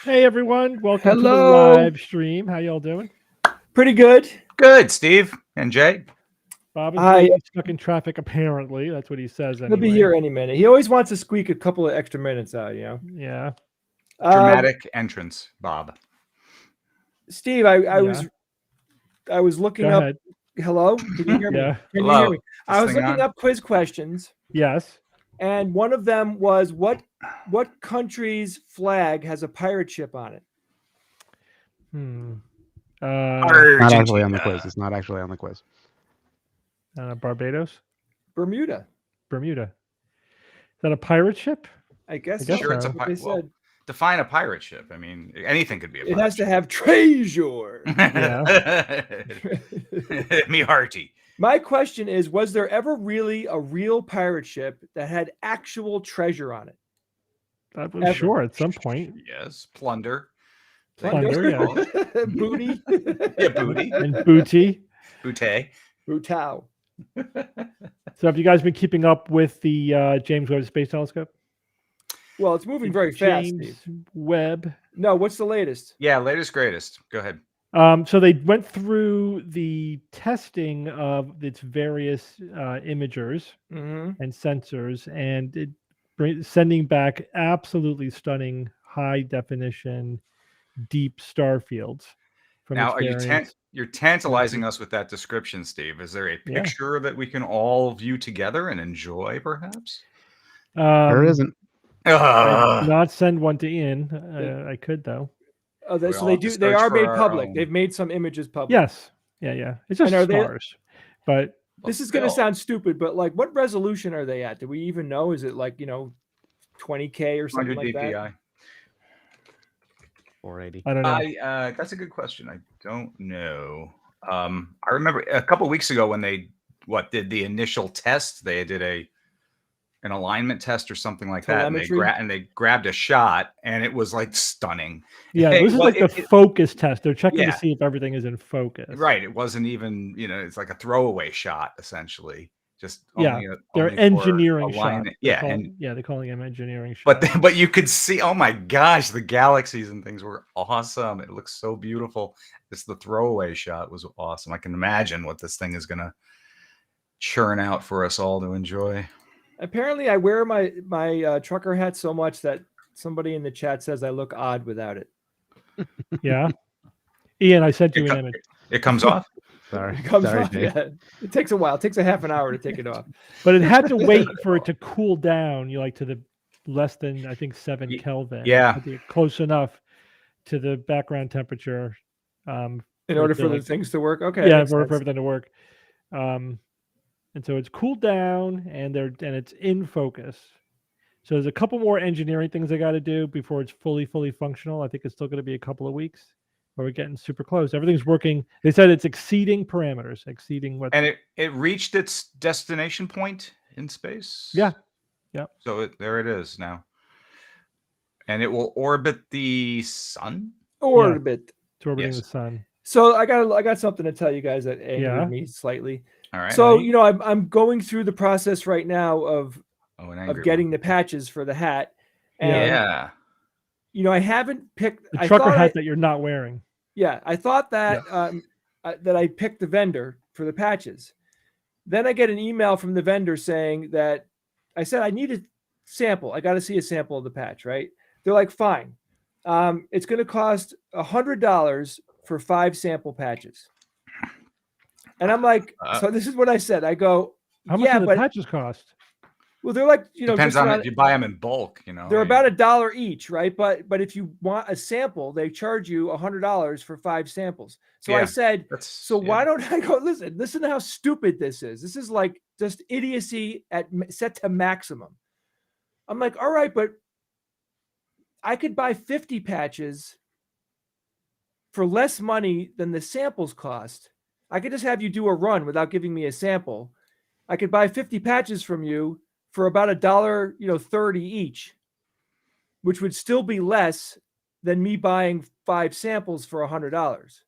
Hey everyone, welcome to the Hello. live stream. How y'all doing? Pretty good. Good, Steve and Jay. Bob is Hi. really stuck in traffic, apparently. That's what he says anyway. He'll be here any minute. He always wants to squeak a couple of extra minutes out, you know. Yeah. Dramatic entrance, Bob. Steve, I was looking Go up. ahead. Hello, can you hear me? Yeah. Can Hello. you hear me? Is I this was thing looking on? up quiz questions, Yes. and one of them was what country's flag has a pirate ship on it? Not actually on the quiz. It's not actually on the quiz. Barbados? Bermuda. Bermuda. Is that a pirate ship? I guess. I guess Sure, it's a so. What they well, said. define a pirate ship. I mean, anything could be a It pirate has to ship. have treasure. Me hearty. My question is, was there ever really a real pirate ship that had actual treasure on it? I'm sure at some point. Yes, plunder. Plunder, yeah. Booty. Yeah, booty. And booty. Booty. Bootao. So have you guys been keeping up with the James Webb Space Telescope? Well, it's moving very fast, James Steve. Webb. No, what's the latest? Yeah, latest greatest. Go ahead. So they went through the testing of its various imagers Mm-hmm. and sensors, and sending back absolutely stunning high definition deep star fields. From Now, its you're tantalizing us with that description, Steve. Is there a Yeah. picture that we can all view together and enjoy, perhaps? There isn't. I did not send one to Ian. I could though. Oh, We so all they have to do. They search are for made our public. own. They've made some images public. Yes. Yeah. It's just And are they- stars. But This is going to Still. sound stupid, but like, what resolution are they at? Do we even know? Is it like 20K or something 100 like DPI. that? 480. I don't know. That's a good question. I don't know. I remember a couple weeks ago when they did the initial test. They did an alignment test or something like that, and they grabbed a shot, and it was like stunning. Yeah, this is Well, like the focus test. They're checking Yeah. to see if everything is in focus. Right. It wasn't even, it's like a throwaway shot essentially. Just Yeah, only they're only for engineering shots. alignment. Yeah, they're calling them engineering shots. but you could see, oh my gosh, the galaxies and things were awesome. It looks so beautiful. Just the throwaway shot was awesome. I can imagine what this thing is gonna churn out for us all to enjoy. Apparently, I wear my trucker hat so much that somebody in the chat says I look odd without it. Yeah. Ian, I sent you an image. It comes off. Sorry. It comes Sorry, off. Dave. Yeah. It takes a while. It takes a half an hour to take it off. But it had to wait for it to cool down. You like to the less than, I think, 7 Kelvin. Yeah. I think close enough to the background temperature. In order for the things to work. Okay. Yeah, in order for everything to work. And so it's cooled down, and it's in focus. So there's a couple more engineering things I got to do before it's fully functional. I think it's still going to be a couple of weeks, but we're getting super close. Everything's working. They said it's exceeding parameters, exceeding what. And it reached its destination point in space. Yeah. Yeah. So there it is now. And it will orbit the sun. Orbit. It's orbiting the sun. So I got something to tell you guys that angered me slightly. All right. So I'm going through the process right now of getting the patches for the hat. And, I haven't picked the trucker hat that you're not wearing. Yeah, I thought that that I picked the vendor for the patches. Then I get an email from the vendor saying that I said I need a sample. I got to see a sample of the patch, right? They're like, fine. It's going to cost $100 for 5 sample patches. And I'm like, so this is what I said. I go, how much do the patches cost? Well, they're like, depends on if you buy them in bulk, They're about $1 each, right? But if you want a sample, they charge you $100 for 5 samples. So I said, why don't I go, listen to how stupid this is. This is like just idiocy set to maximum. I'm like, all right, but I could buy 50 patches for less money than the samples cost. I could just have you do a run without giving me a sample. I could buy 50 patches from you for about $1.30 each, which would still be less than me buying 5 samples for $100.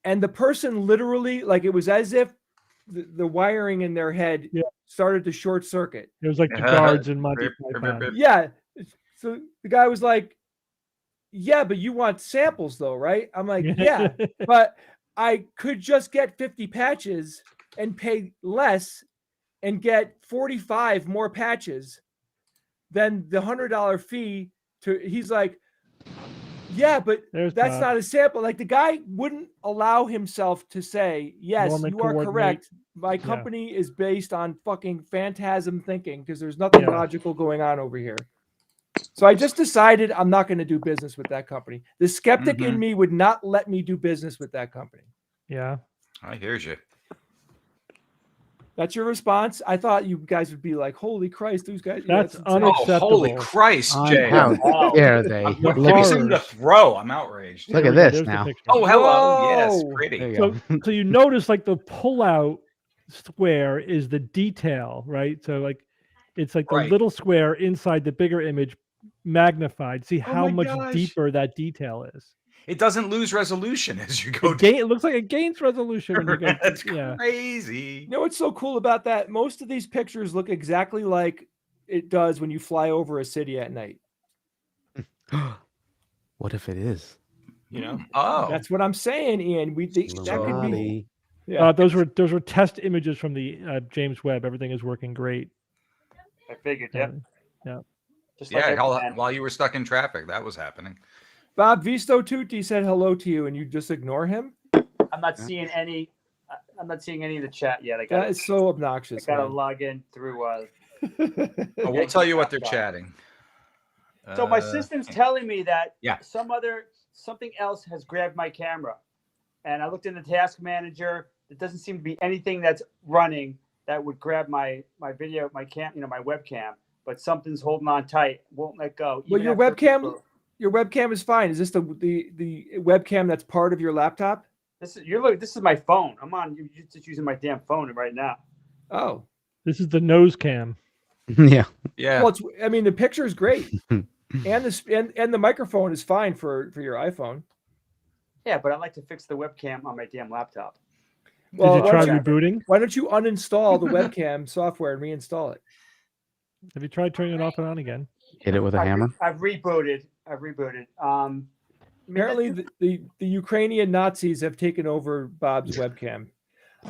And the person literally, like, it was as if the wiring in their head started to short circuit. It was like the guards in Monty Python. Yeah. So the guy was like, yeah, but you want samples though, right? I'm like, yeah, but I could just get 50 patches and pay less and get 45 more patches than the $100 fee he's like, yeah, but that's not a sample. Like, the guy wouldn't allow himself to say, yes, you are correct. My company is based on fucking phantasm thinking because there's nothing logical going on over here. So I just decided I'm not going to do business with that company. The skeptic in me would not let me do business with that company. Yeah. I hear you. That's your response? I thought you guys would be like, holy Christ, those guys. That's unacceptable. Oh, holy Christ, Jay. How dare they? Look at the throw. I'm outraged. Look at this now. Oh, hello. Yes, pretty. So you notice, like, the pull-out square is the detail, right? So, like, it's like the little square inside the bigger image magnified. See how much deeper that detail is. It doesn't lose resolution as you go. It looks like it gains resolution when you go. That's crazy. You know what's so cool about that? Most of these pictures look exactly like it does when you fly over a city at night. What if it is? That's what I'm saying, Ian. We think that could be. Yeah, those were test images from the James Webb. Everything is working great. I figured, yeah. Just like while you were stuck in traffic, that was happening. Bob Visto Tutti said hello to you, and you just ignore him. I'm not seeing any. I'm not seeing any of the chat yet. That is so obnoxious. I gotta log in through. We'll tell you what they're chatting. So my system's telling me that something else has grabbed my camera, and I looked in the task manager. It doesn't seem to be anything that's running that would grab my video, my webcam. But something's holding on tight, won't let go. Well, your webcam is fine. Is this the webcam that's part of your laptop? This is my phone. You're just using my damn phone right now. Oh, this is the nose cam. Yeah. Well, the picture is great, and the microphone is fine for your iPhone. Yeah, but I like to fix the webcam on my damn laptop. Well, did you try rebooting? Why don't you uninstall the webcam software and reinstall it? Have you tried turning it off and on again? Hit it with a hammer. I've rebooted. Apparently, the Ukrainian Nazis have taken over Bob's webcam.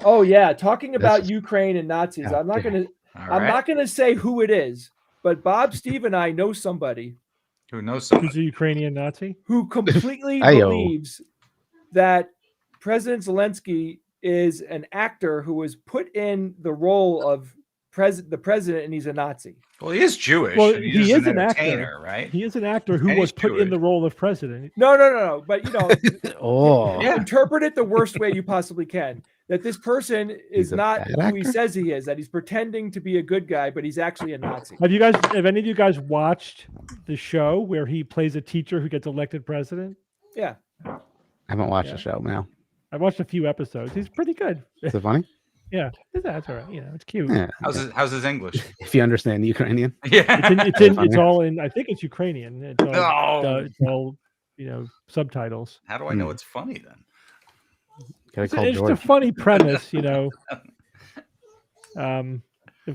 Oh yeah, talking about Ukraine and Nazis. I'm not gonna say who it is, but Bob, Steve, and I know somebody who knows somebody who's a Ukrainian Nazi who completely believes that President Zelensky is an actor who was put in the role of the president, and he's a Nazi. Well, he is Jewish. Well, and he is an entertainer, actor, right? He is an actor who was put in the role of president. No. But Oh, interpret it the worst way you possibly can. That this person is not who he says he is. That he's pretending to be a good guy, but he's actually a Nazi. Have any of you guys watched the show where he plays a teacher who gets elected president? Yeah. I haven't watched the show now. I watched a few episodes. He's pretty good. Is it funny? Yeah, that's all right. It's cute. Yeah. How's his English? If you understand the Ukrainian. Yeah, it's all in. I think it's Ukrainian. It's all subtitles. How do I know it's funny then? It's a funny premise, Of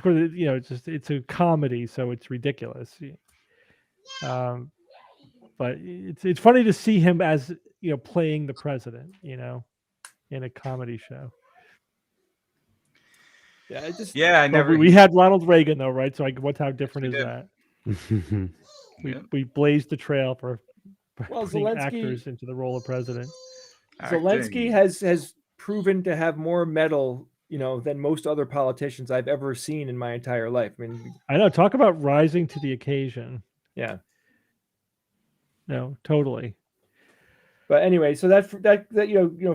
course, it's a comedy, so it's ridiculous. But it's funny to see him as playing the president, in a comedy show. Yeah, I never. We had Ronald Reagan though, right? So how different is that? We blazed the trail for putting actors into the role of president. Zelensky has proven to have more mettle, than most other politicians I've ever seen in my entire life. I mean, I know. Talk about rising to the occasion. Yeah. No, totally. But anyway, so that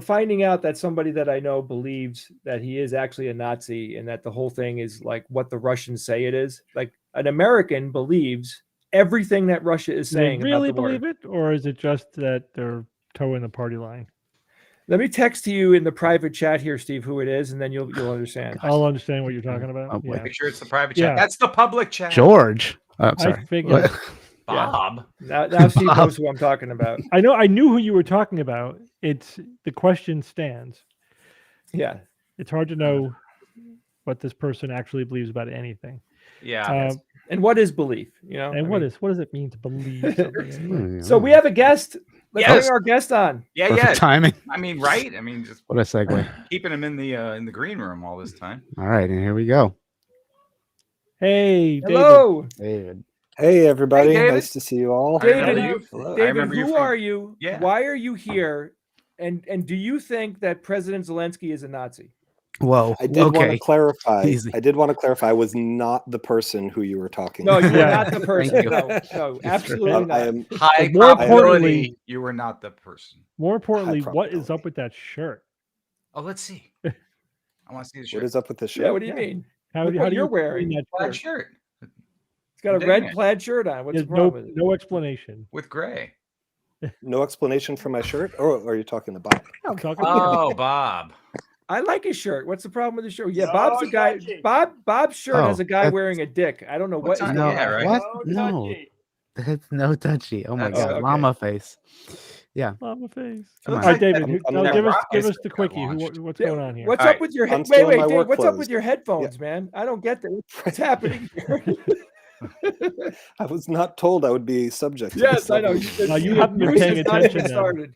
finding out that somebody that I know believes that he is actually a Nazi and that the whole thing is like what the Russians say it is, like an American believes everything that Russia is saying. They really believe it, or is it just that they're towing the party line? Let me text to you in the private chat here, Steve, who it is, and then you'll understand. I'll understand what you're talking about. Oh, Make sure it's the private chat. That's the public chat. George. Oh, sorry. I figured. Bob. Now Steve knows who I'm talking about. I knew who you were talking about. It's the question stands. Yeah. It's hard to know what this person actually believes about anything. Yeah. And what is belief? And what does it mean to believe something? So we have a guest. Let's bring our guest on. Yeah. Timing. I mean, right? I mean, just what a segue. Keeping him in the green room all this time. All right, and here we go. Hey, hello, David. Hey, everybody. Hey, nice to see you all. David, Hello. David, who are you? Yeah. Why are you here? And do you think that President Zelensky is a Nazi? Whoa. I did want to clarify. I was not the person who you were talking about. No, you're not the person. No, absolutely not. I am high probability you were not the person. More importantly, what is up with that shirt? Oh, let's see. I want to see the shirt. What is up with the shirt? Yeah, what do you mean? How do you wearing that plaid shirt? It's got a red plaid shirt on. What's the problem with it? No explanation. With gray. No explanation for my shirt? Or are you talking to Bob? I'm talking Bob. I like his shirt. What's the problem with the shirt? Yeah, Bob's a guy. Bob's shirt has a guy wearing a dick. I don't know what. What? No, that's no touchy. Oh my god, okay. Llama face. Yeah, llama face. All right, David, give us the quickie. What's going on here? What's up with your wait, Dave? What's up with your headphones, man? I don't get that. What's happening here? I was not told I would be subject to this. I know. You haven't been paying attention. Started.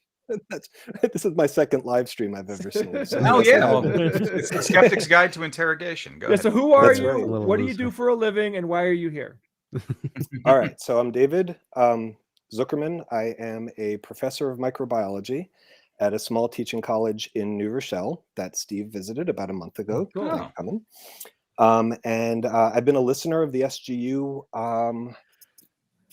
This is my second live stream I've ever seen. So it's the Skeptics Guide to Interrogation. Go ahead. So who are you? Right. What do you do for a living, and why are you here? All right. So I'm David Zuckerman. I am a professor of microbiology at a small teaching college in New Rochelle that Steve visited about a month ago. Cool. And I've been a listener of the SGU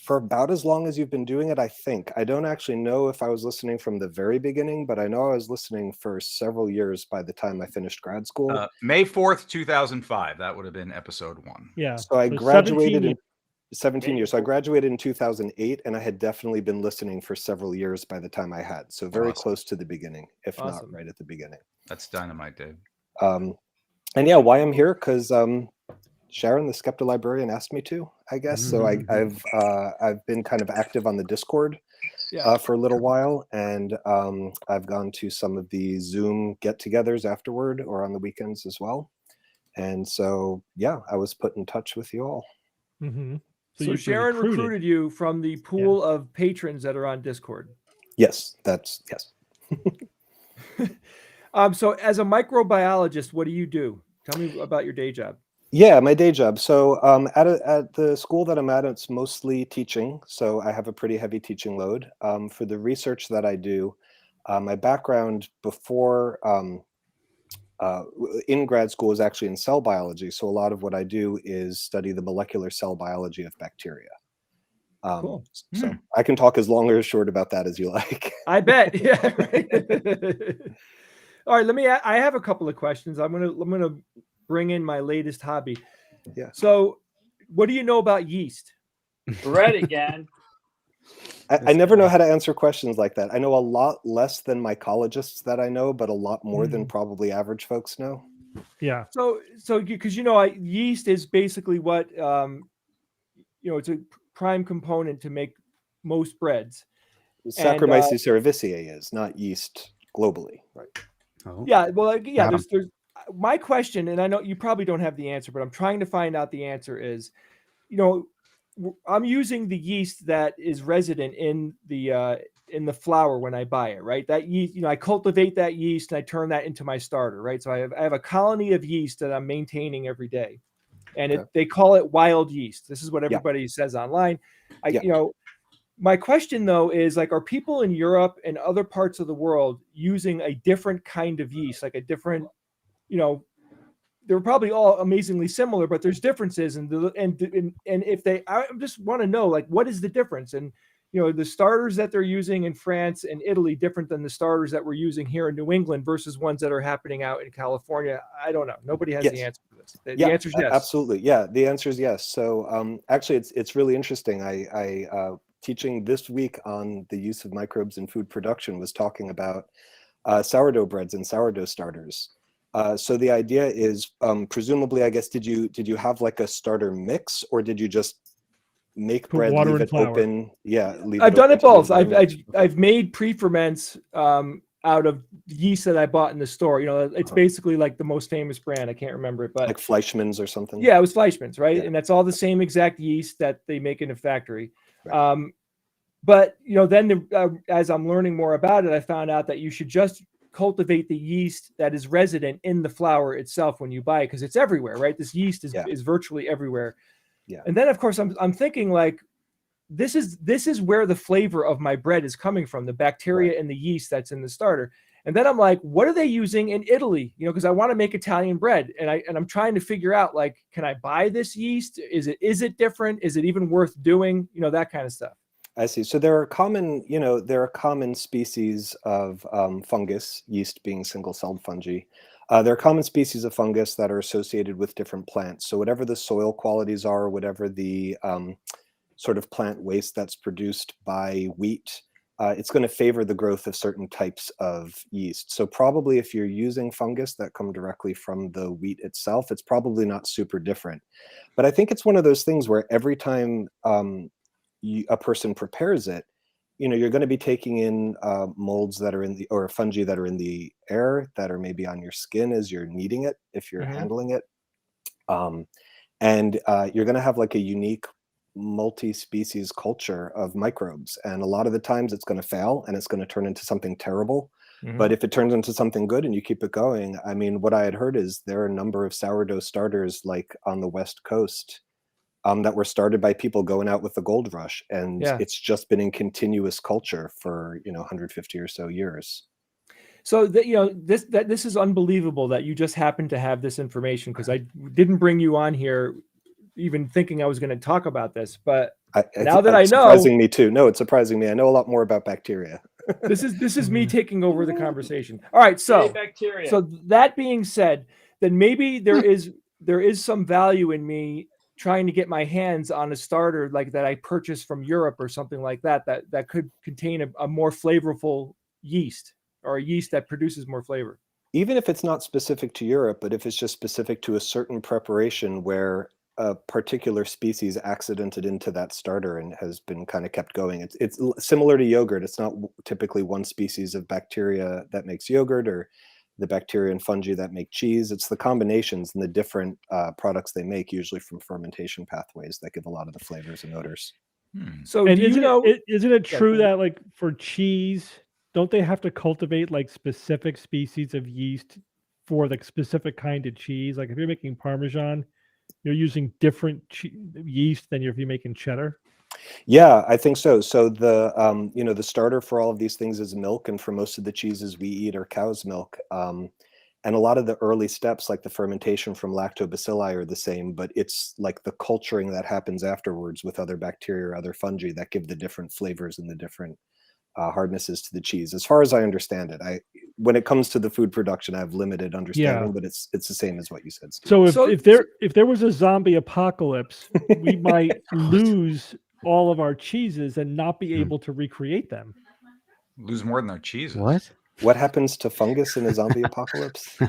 for about as long as you've been doing it, I think. I don't actually know if I was listening from the very beginning, but I know I was listening for several years by the time I finished grad school. May 4th, 2005. That would have been episode 1. Yeah. So I graduated in 17 years. So I graduated in 2008, and I had definitely been listening for several years by the time I had. So very close to the beginning, if not right at the beginning. That's dynamite, Dave. And yeah, why I'm here, because Sharon, the Skepta librarian, asked me to, I guess. So I've been kind of active on the Discord for a little while, and I've gone to some of the Zoom get-togethers afterward or on the weekends as well. And so, yeah, I was put in touch with you all. Mm-hmm. So Sharon recruited you from the pool of patrons that are on Discord. Yes, yes. So as a microbiologist, what do you do? Tell me about your day job. Yeah, my day job. So at the school that I'm at, it's mostly teaching. So I have a pretty heavy teaching load. For the research that I do, My background before in grad school is actually in cell biology. So a lot of what I do is study the molecular cell biology of bacteria. Cool. So I can talk as long or as short about that as you like. I bet. Yeah. Right. All right. I have a couple of questions. I'm gonna bring in my latest hobby. Yeah. So, what do you know about yeast? Bread again. I never know how to answer questions like that. I know a lot less than mycologists that I know, but a lot more than probably average folks know. Yeah. So because yeast is basically what it's a prime component to make most breads. Saccharomyces cerevisiae is not yeast globally, right? Oh. Yeah. Well, yeah. There's my question, and I know you probably don't have the answer, but I'm trying to find out the answer is, I'm using the yeast that is resident in the flour when I buy it, right? That yeast, I cultivate that yeast and I turn that into my starter, right? So I have a colony of yeast that I'm maintaining every day, and they call it wild yeast. This is what everybody says online. My question though is, like, are people in Europe and other parts of the world using a different kind of yeast, like a different, they're probably all amazingly similar, but there's differences. And if I just want to know, like, what is the difference? And, the starters that they're using in France and Italy, different than the starters that we're using here in New England versus ones that are happening out in California. I don't know. Nobody has the answer to this. The answer is yes. Absolutely. Yeah. The answer is yes. So actually it's really interesting. I teaching this week on the use of microbes in food production was talking about sourdough breads and sourdough starters. So the idea is, presumably, I guess, did you have like a starter mix, or did you just make bread, leave it open? Yeah, I've done it both. I've made pre-ferments out of yeast that I bought in the store. It's basically like the most famous brand. I can't remember it, but like Fleischmann's or something. Yeah, it was Fleischmann's, right? Yeah. And that's all the same exact yeast that they make in a factory. Right. But then as I'm learning more about it, I found out that you should just cultivate the yeast that is resident in the flour itself when you buy it, because it's everywhere, right? This yeast is virtually everywhere. Yeah. And then of course I'm thinking, like, this is where the flavor of my bread is coming from, the bacteria and the yeast that's in the starter. And then I'm like, what are they using in Italy? Because I want to make Italian bread, and I'm trying to figure out, like, can I buy this yeast? Is it different? Is it even worth doing? That kind of stuff. I see. So there are common species of fungus, yeast being single-celled fungi. There are common species of fungus that are associated with different plants. So whatever the soil qualities are, whatever the sort of plant waste that's produced by wheat, it's going to favor the growth of certain types of yeast. So probably if you're using fungus that come directly from the wheat itself, it's probably not super different. But I think it's one of those things where every time a person prepares it, you're going to be taking in molds that are or fungi that are in the air, that are maybe on your skin as you're kneading it, if you're handling it. And you're going to have like a unique multi-species culture of microbes. And a lot of the times it's going to fail and it's going to turn into something terrible. But if it turns into something good and you keep it going, I mean, what I had heard is there are a number of sourdough starters, like on the West Coast, that were started by people going out with the gold rush, and it's just been in continuous culture for 150 or so years. So this is unbelievable that you just happen to have this information, because I didn't bring you on here even thinking I was going to talk about this, but now that I know, surprising me too. No, it's surprising me. I know a lot more about bacteria. This is me taking over the conversation. All right, so that being said, then maybe there is some value in me trying to get my hands on a starter like that I purchased from Europe or something like that could contain a more flavorful yeast, or a yeast that produces more flavor. Even if it's not specific to Europe, but if it's just specific to a certain preparation where a particular species accidented into that starter and has been kind of kept going. It's similar to yogurt. It's not typically one species of bacteria that makes yogurt, or the bacteria and fungi that make cheese. It's the combinations and the different products they make, usually from fermentation pathways, that give a lot of the flavors and odors. So isn't it true that, like, for cheese, don't they have to cultivate like specific species of yeast for the specific kind of cheese? Like if you're making Parmesan, you're using different yeast than if you're making cheddar. Yeah, I think so. So the you know, the starter for all of these things is milk, and for most of the cheeses we eat are cow's milk. And a lot of the early steps, like the fermentation from lactobacilli, are the same, but it's like the culturing that happens afterwards with other bacteria or other fungi that give the different flavors and the different hardnesses to the cheese. As far as I understand it, when it comes to the food production, I have limited understanding, but it's the same as what you said, Steve. So if there was a zombie apocalypse, we might lose all of our cheeses and not be able to recreate them. Lose more than our cheeses. What happens to fungus in a zombie apocalypse? Yeah,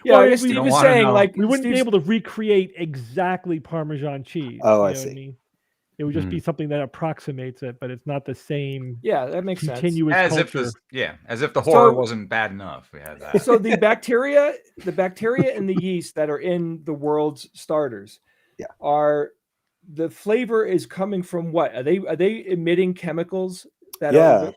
well, I guess Steve was saying, like, we wouldn't be able to recreate exactly Parmesan cheese. Oh, you I know see. What I mean? It would just be something that approximate it, but it's not the same. Yeah, that makes continuous sense. culture. As if the horror wasn't bad enough. We had that. So the bacteria and the yeast that are in the world's starters, are the flavor is coming from what? Are they emitting chemicals that are?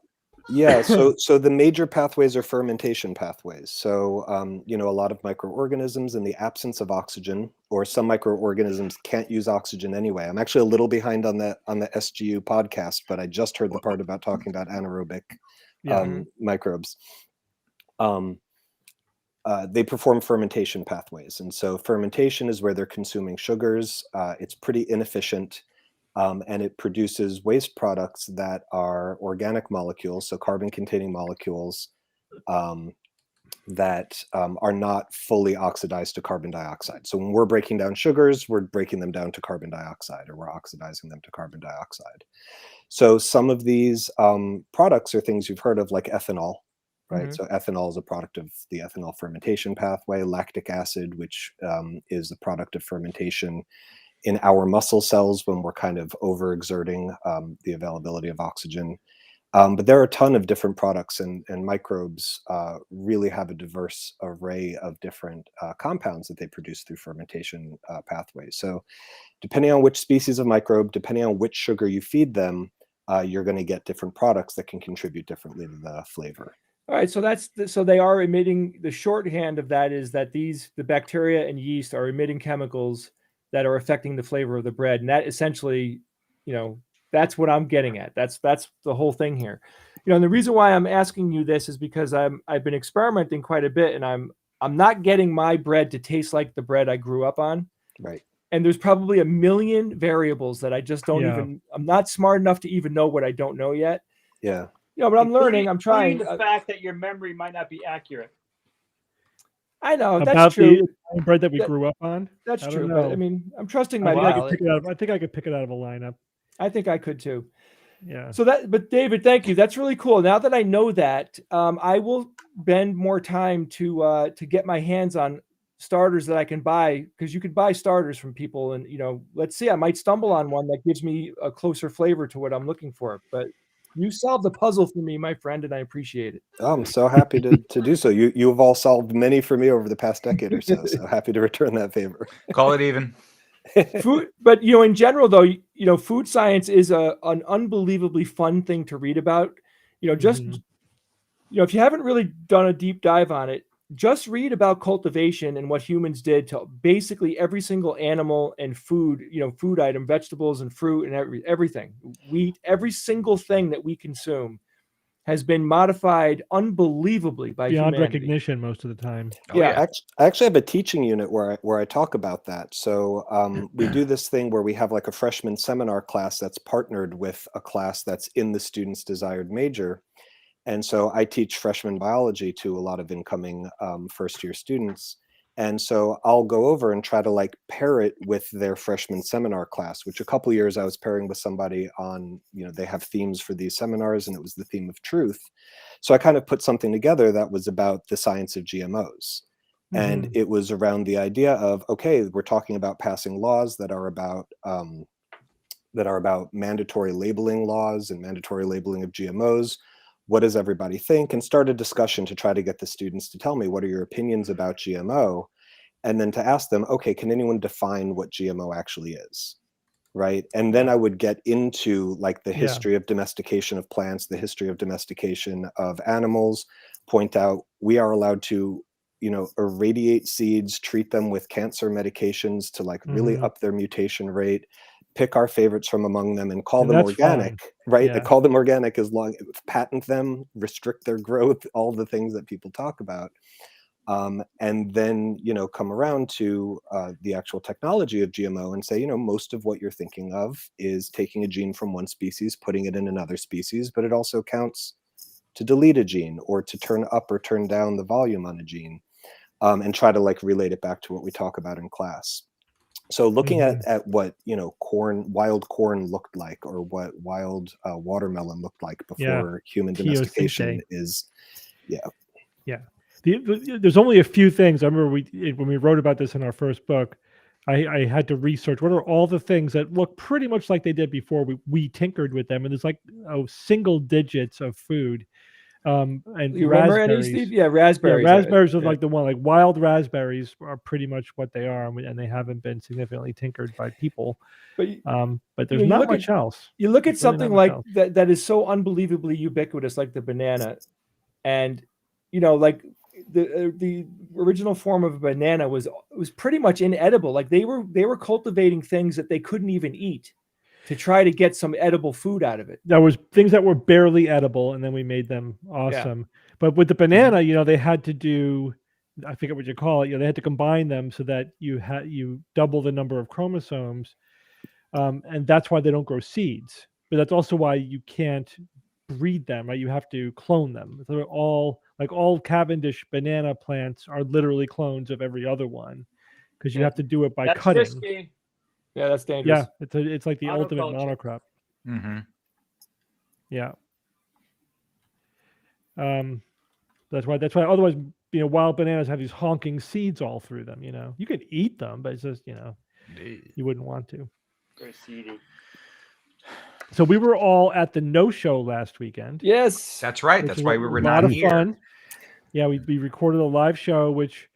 Yeah, so the major pathways are fermentation pathways. So, you know, a lot of microorganisms in the absence of oxygen, or some microorganisms can't use oxygen anyway. I'm actually a little behind on the SGU podcast, but I just heard the part about talking about anaerobic microbes. They perform fermentation pathways. And so fermentation is where they're consuming sugars. It's pretty inefficient. And it produces waste products that are organic molecules, so carbon-containing molecules that are not fully oxidized to carbon dioxide. So when we're breaking down sugars, we're breaking them down to carbon dioxide, or we're oxidizing them to carbon dioxide. So some of these products are things you've heard of, like ethanol, right? So ethanol is a product of the ethanol fermentation pathway. Lactic acid, which is a product of fermentation in our muscle cells when we're kind of overexerting the availability of oxygen. But there are a ton of different products, and microbes really have a diverse array of different compounds that they produce through fermentation pathways. So depending on which species of microbe, depending on which sugar you feed them, you're going to get different products that can contribute differently to the flavor. All right, so so they are emitting, the shorthand of that is that the bacteria and yeast are emitting chemicals that are affecting the flavor of the bread. And that essentially, you know, that's what I'm getting at. That's the whole thing here. You know, and the reason why I'm asking you this is because I've been experimenting quite a bit, and I'm not getting my bread to taste like the bread I grew up on. Right. And there's probably a million variables that I just don't even, I'm not smart enough to even know what I don't know yet. Yeah. You know, but I'm learning, I'm trying. The fact that your memory might not be accurate. I know, about that's true. The bread that we grew up on. That's true. But I mean, I'm trusting my palate. I think I could pick it out of a lineup. I think I could too. Yeah. So but David, thank you. That's really cool. Now that I know that, I will spend more time to get my hands on starters that I can buy, because you could buy starters from people, and, you know, let's see, I might stumble on one that gives me a closer flavor to what I'm looking for. But you solved the puzzle for me, my friend, and I appreciate it. Oh, I'm so happy to do so. You've all solved many for me over the past decade or so. So happy to return that favor. Call it even. Food, but, you know, in general, though, you know, food science is an unbelievably fun thing to read about. You know, just you know, if you haven't really done a deep dive on it, just read about cultivation and what humans did to basically every single animal and food, you know, food item, vegetables and fruit and everything. Wheat, every single thing that we consume has been modified unbelievably by beyond humanity. recognition most of the time. I actually have a teaching unit where I talk about that. So we do this thing where we have like a freshman seminar class that's partnered with a class that's in the student's desired major. And so I teach freshman biology to a lot of incoming first-year students. And so I'll go over and try to like pair it with their freshman seminar class, which a couple years I was pairing with somebody on, you know, they have themes for these seminars, and it was the theme of truth. So I kind of put something together that was about the science of GMOs. And it was around the idea of, okay, we're talking about passing laws that are about mandatory labeling laws and mandatory labeling of GMOs. What does everybody think? And start a discussion to try to get the students to tell me, what are your opinions about GMO? And then to ask them, okay, can anyone define what GMO actually is? Right. And then I would get into like the history of domestication of plants, the history of domestication of animals, point out we are allowed to, you know, irradiate seeds, treat them with cancer medications to like really up their mutation rate, pick our favorites from among them and call them organic, right? Yeah. Call them organic as long, patent them, restrict their growth, all the things that people talk about. And then, come around to the actual technology of GMO and say, most of what you're thinking of is taking a gene from one species, putting it in another species, but it also counts to delete a gene or to turn up or turn down the volume on a gene, and try to relate it back to what we talk about in class. So looking at what, wild corn looked like, or what wild watermelon looked like before human domestication is, there's only a few things. I remember when we wrote about this in our first book, I had to research what are all the things that look pretty much like they did before we tinkered with them. And there's single digits of food. And you remember any, Steve? Yeah, raspberries. Yeah, raspberries are like the one, like wild raspberries are pretty much what they are, and they haven't been significantly tinkered by people. But there's not much else. You look at something like that is so unbelievably ubiquitous, like the banana, and like the original form of a banana was pretty much inedible. Like they were cultivating things that they couldn't even eat to try to get some edible food out of it. There was things that were barely edible, and then we made them awesome. Yeah. But with the banana, they had to do, I forget what you call it. They had to combine them so that you double the number of chromosomes, and that's why they don't grow seeds. But that's also why you can't breed them. Right? You have to clone them. So all Cavendish banana plants are literally clones of every other one, because you have to do it by cutting. Risky. Yeah, that's dangerous. Yeah, it's like the ultimate monocrop. Yeah. That's why. Otherwise, wild bananas have these honking seeds all through them. You could eat them, but it's just you wouldn't want to. Very seedy. So we were all at the No Show last weekend. Yes, that's right. That's why we were not here. A lot of fun. Yeah, we recorded a live show, which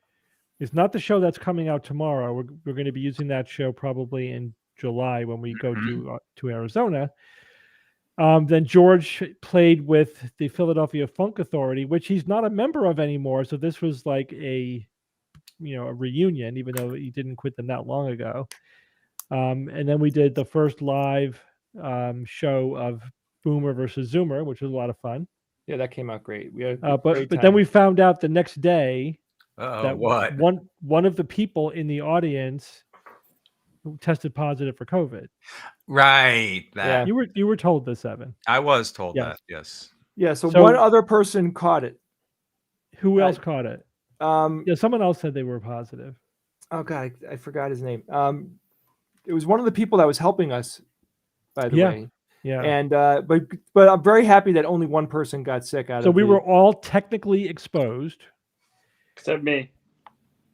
is not the show that's coming out tomorrow. We're going to be using that show probably in July when we go to Arizona. Then George played with the Philadelphia Funk Authority, which he's not a member of anymore. So this was like a reunion, even though he didn't quit them that long ago. And then we did the first live show of Boomer versus Zoomer, which was a lot of fun. Yeah, that came out great. We had but then we found out the next day that what? one of the people in the audience tested positive for COVID. Right. That. Yeah. You were told this, Evan. I was told that. Yes. Yeah. So one other person caught it. Who else caught it? Someone else said they were positive. Oh God, I forgot his name. It was one of the people that was helping us, by the way. Yeah. And but I'm very happy that only one person got sick out of it. So we were all technically exposed. Except me.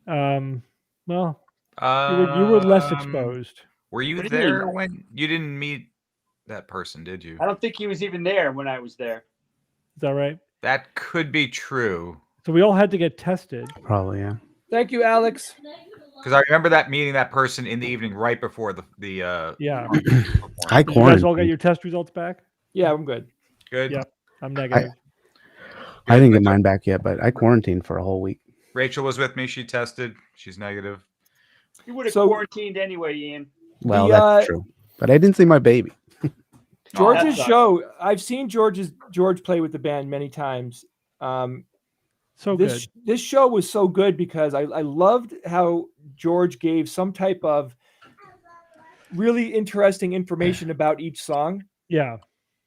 Well, you were less exposed. Were you there when you didn't meet that person, did you? I don't think he was even there when I was there. Is that right? That could be true. So we all had to get tested. Probably, yeah. Thank you, Alex. Because I remember meeting that person in the evening right before the yeah. I Did you guys all get your test results back? Yeah, I'm good. Good. Yeah, I'm negative. I didn't get mine back yet, but I quarantined for a whole week. Rachel was with me. She tested. She's negative. You would have quarantined anyway, Ian. Well, that's true. But I didn't see my baby. George's show. I've seen George play with the band many times. So this show was so good because I loved how George gave some type of really interesting information about each song. Yeah.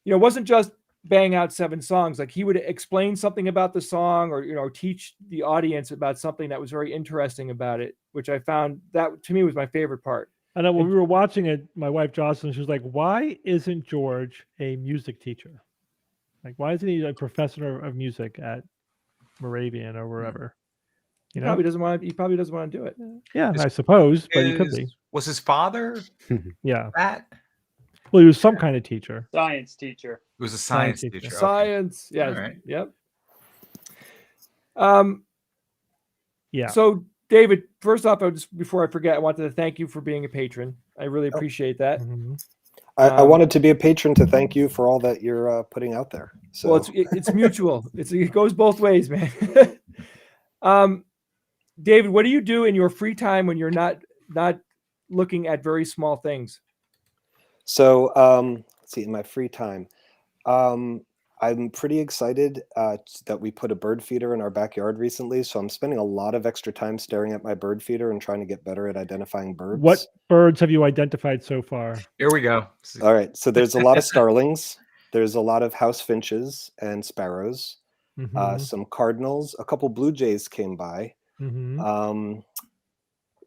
It wasn't just bang out 7 songs. Like he would explain something about the song or, teach the audience about something that was very interesting about it, which I found that to me was my favorite part. I know when we were watching it, my wife Jocelyn, she was like, why isn't George a music teacher? Like, why isn't he a professor of music at Moravian or wherever? He probably doesn't want to do it. Yeah, I suppose, but he could be. Was his father? Yeah. That? Well, he was some kind of teacher. Science teacher. It was a science teacher. Science. Okay. Yeah. Right. Yep. Yeah. So, David, first off, before I forget, I wanted to thank you for being a patron. I really appreciate that. Mm-hmm. I wanted to be a patron to thank you for all that you're putting out there. So. Well, it's mutual. It goes both ways, man. David, what do you do in your free time when you're not looking at very small things? So let's see, in my free time, I'm pretty excited that we put a bird feeder in our backyard recently. So I'm spending a lot of extra time staring at my bird feeder and trying to get better at identifying birds. What birds have you identified so far? Here we go. All right. So there's a lot of starlings. There's a lot of house finches and sparrows, some cardinals, a couple blue jays came by.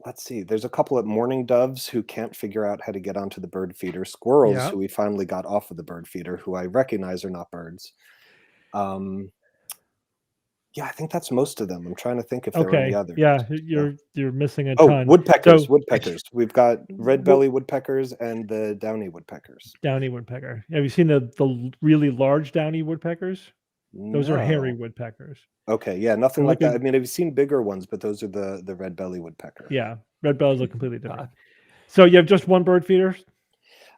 Let's see, there's a couple of mourning doves who can't figure out how to get onto the bird feeder, squirrels who we finally got off of the bird feeder, who I recognize are not birds. Yeah, I think that's most of them. I'm trying to think if there are any others. Yeah, you're missing a ton. Woodpeckers. We've got red belly woodpeckers and the downy woodpeckers. Downy woodpecker. Have you seen the really large downy woodpeckers? Those are hairy woodpeckers. Okay, yeah, nothing like that. I mean, I've seen bigger ones, but those are the red belly woodpecker. Yeah, red bellies look completely different. So you have just one bird feeder?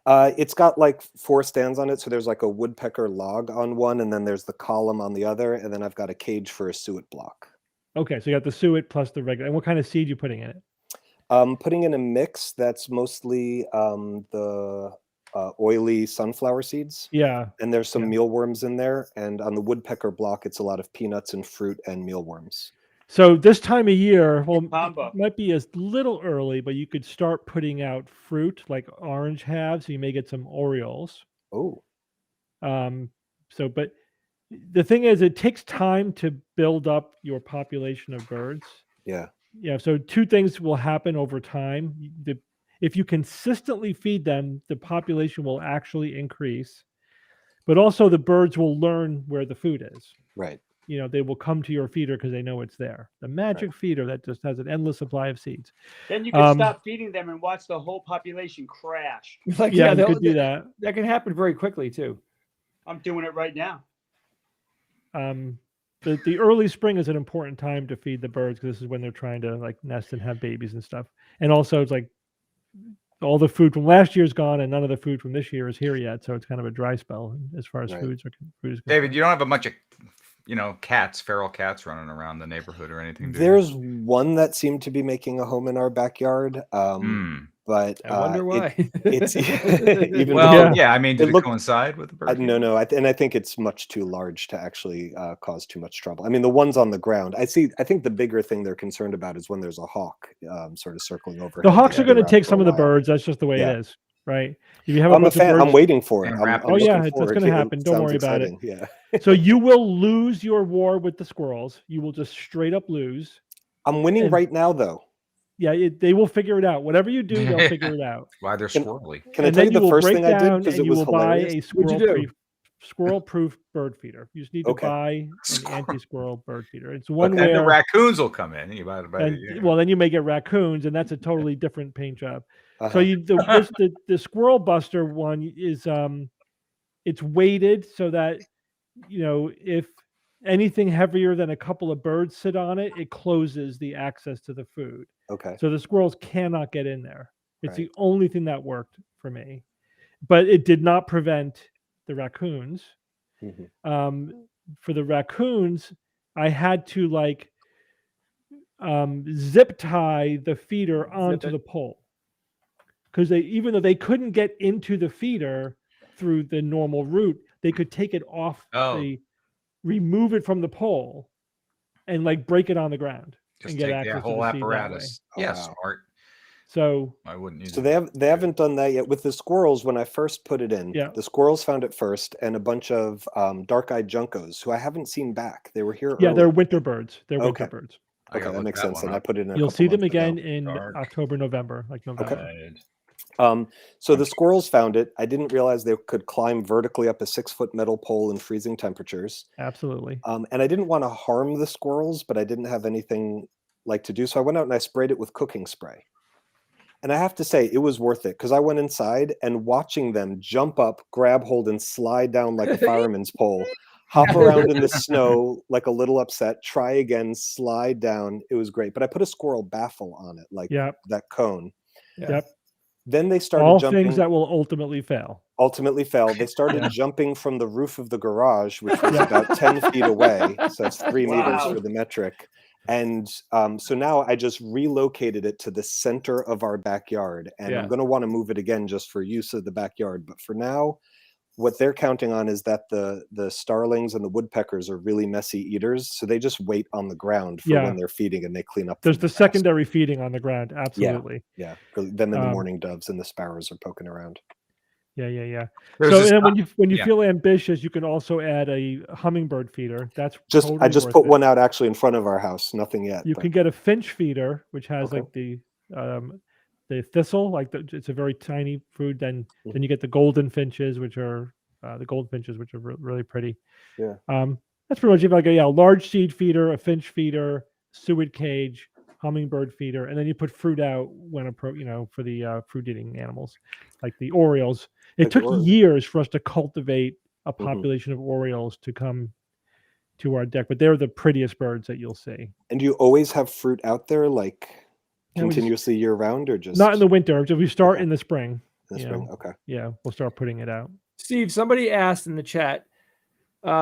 It's got like 4 stands on it. So there's like a woodpecker log on one, and then there's the column on the other, and then I've got a cage for a suet block. Okay, so you got the suet plus the regular. And what kind of seed you putting in it? Putting in a mix that's mostly the oily sunflower seeds. Yeah. And there's some mealworms in there. And on the woodpecker block, it's a lot of peanuts and fruit and mealworms. So this time of year, well, it might be a little early, but you could start putting out fruit like orange halves. So you may get some Orioles. Oh. But the thing is, it takes time to build up your population of birds. Yeah. Yeah. So 2 things will happen over time. If you consistently feed them, the population will actually increase, but also the birds will learn where the food is. Right. You know, they will come to your feeder because they know it's there. The magic feeder that just has an endless supply of seeds. Then you can stop feeding them and watch the whole population crash. Like, you could do that. That can happen very quickly too. I'm doing it right now. The early spring is an important time to feed the birds because this is when they're trying to like nest and have babies and stuff. And also it's like all the food from last year's gone and none of the food from this year is here yet. So it's kind of a dry spell as far as food is concerned. David, you don't have a bunch of, cats, feral cats running around the neighborhood or anything, do you? There's one that seemed to be making a home in our backyard. But I wonder why. It's even I mean, did it coincide with the bird? No, and I think it's much too large to actually cause too much trouble. I mean, the ones on the ground, I think the bigger thing they're concerned about is when there's a hawk sort of circling over. The hawks are going to take some of the birds. That's just the way it is, right? If you have I'm a fan. I'm waiting for it. That's going to happen. Don't worry about it. Yeah. So you will lose your war with the squirrels. You will just straight up lose. I'm winning right now, though. Yeah, they will figure it out. Whatever you do, they'll figure it out. Why they're squirrely. Can I tell you the first thing I did because it was hilarious? Buy a squirrel-proof bird feeder. You just need to buy an anti-squirrel bird feeder. It's one where the raccoons will come in. Well, then you may get raccoons, and that's a totally different paint job. So the squirrel buster one is it's weighted so that if anything heavier than a couple of birds sit on it, it closes the access to the food. Okay. So the squirrels cannot get in there. It's the only thing that worked for me, but it did not prevent the raccoons. For the raccoons, I had to zip tie the feeder onto the pole because even though they couldn't get into the feeder through the normal route, they could take it off remove it from the pole and break it on the ground. Just and get take the whole apparatus. Wow. Smart. So I wouldn't use it. They haven't done that yet with the squirrels. When I first put it in, the squirrels found it first, and a bunch of dark-eyed juncos who I haven't seen back. They were here. Yeah, they're winter birds. They're winter birds. Okay, that makes sense. And I put it in. You'll see them again in October, November, November. Okay. So the squirrels found it. I didn't realize they could climb vertically up a 6-foot metal pole in freezing temperatures. Absolutely. And I didn't want to harm the squirrels, but I didn't have anything to do. So I went out and I sprayed it with cooking spray. And I have to say, it was worth it because I went inside and watching them jump up, grab hold, and slide down like a fireman's pole, hop around in the snow like a little upset, try again, slide down. It was great. But I put a squirrel baffle on it, that cone. Yep. Then they started all jumping. Things that will ultimately fail. They started jumping from the roof of the garage, which was about 10 feet away. So it's 3 meters for the metric. And so now I just relocated it to the center of our backyard, and I'm going to want to move it again just for use of the backyard. But for now, what they're counting on is that the starlings and the woodpeckers are really messy eaters, so they just wait on the ground for when they're feeding, and they clean up. There's the secondary feeding on the ground. Absolutely. Yeah. Then in the morning doves and the sparrows are poking around. Yeah. So and when you feel ambitious, you can also add a hummingbird feeder. That's totally I just worth put it. one out actually in front of our house. Nothing yet. You can get a finch feeder, which has like the thistle, like it's a very tiny food. Then you get the golden finches, which are really pretty. Yeah. That's pretty much it. Like a large seed feeder, a finch feeder, suet cage, hummingbird feeder, and then you put fruit out when for the fruit eating animals, like the orioles. It took years for us to cultivate a population of orioles to come to our deck, but they're the prettiest birds that you'll see. And do you always have fruit out there, like continuously year round, or just not in the winter? We start in the spring. In the spring, okay. Yeah, we'll start putting it out. Steve, somebody asked in the chat,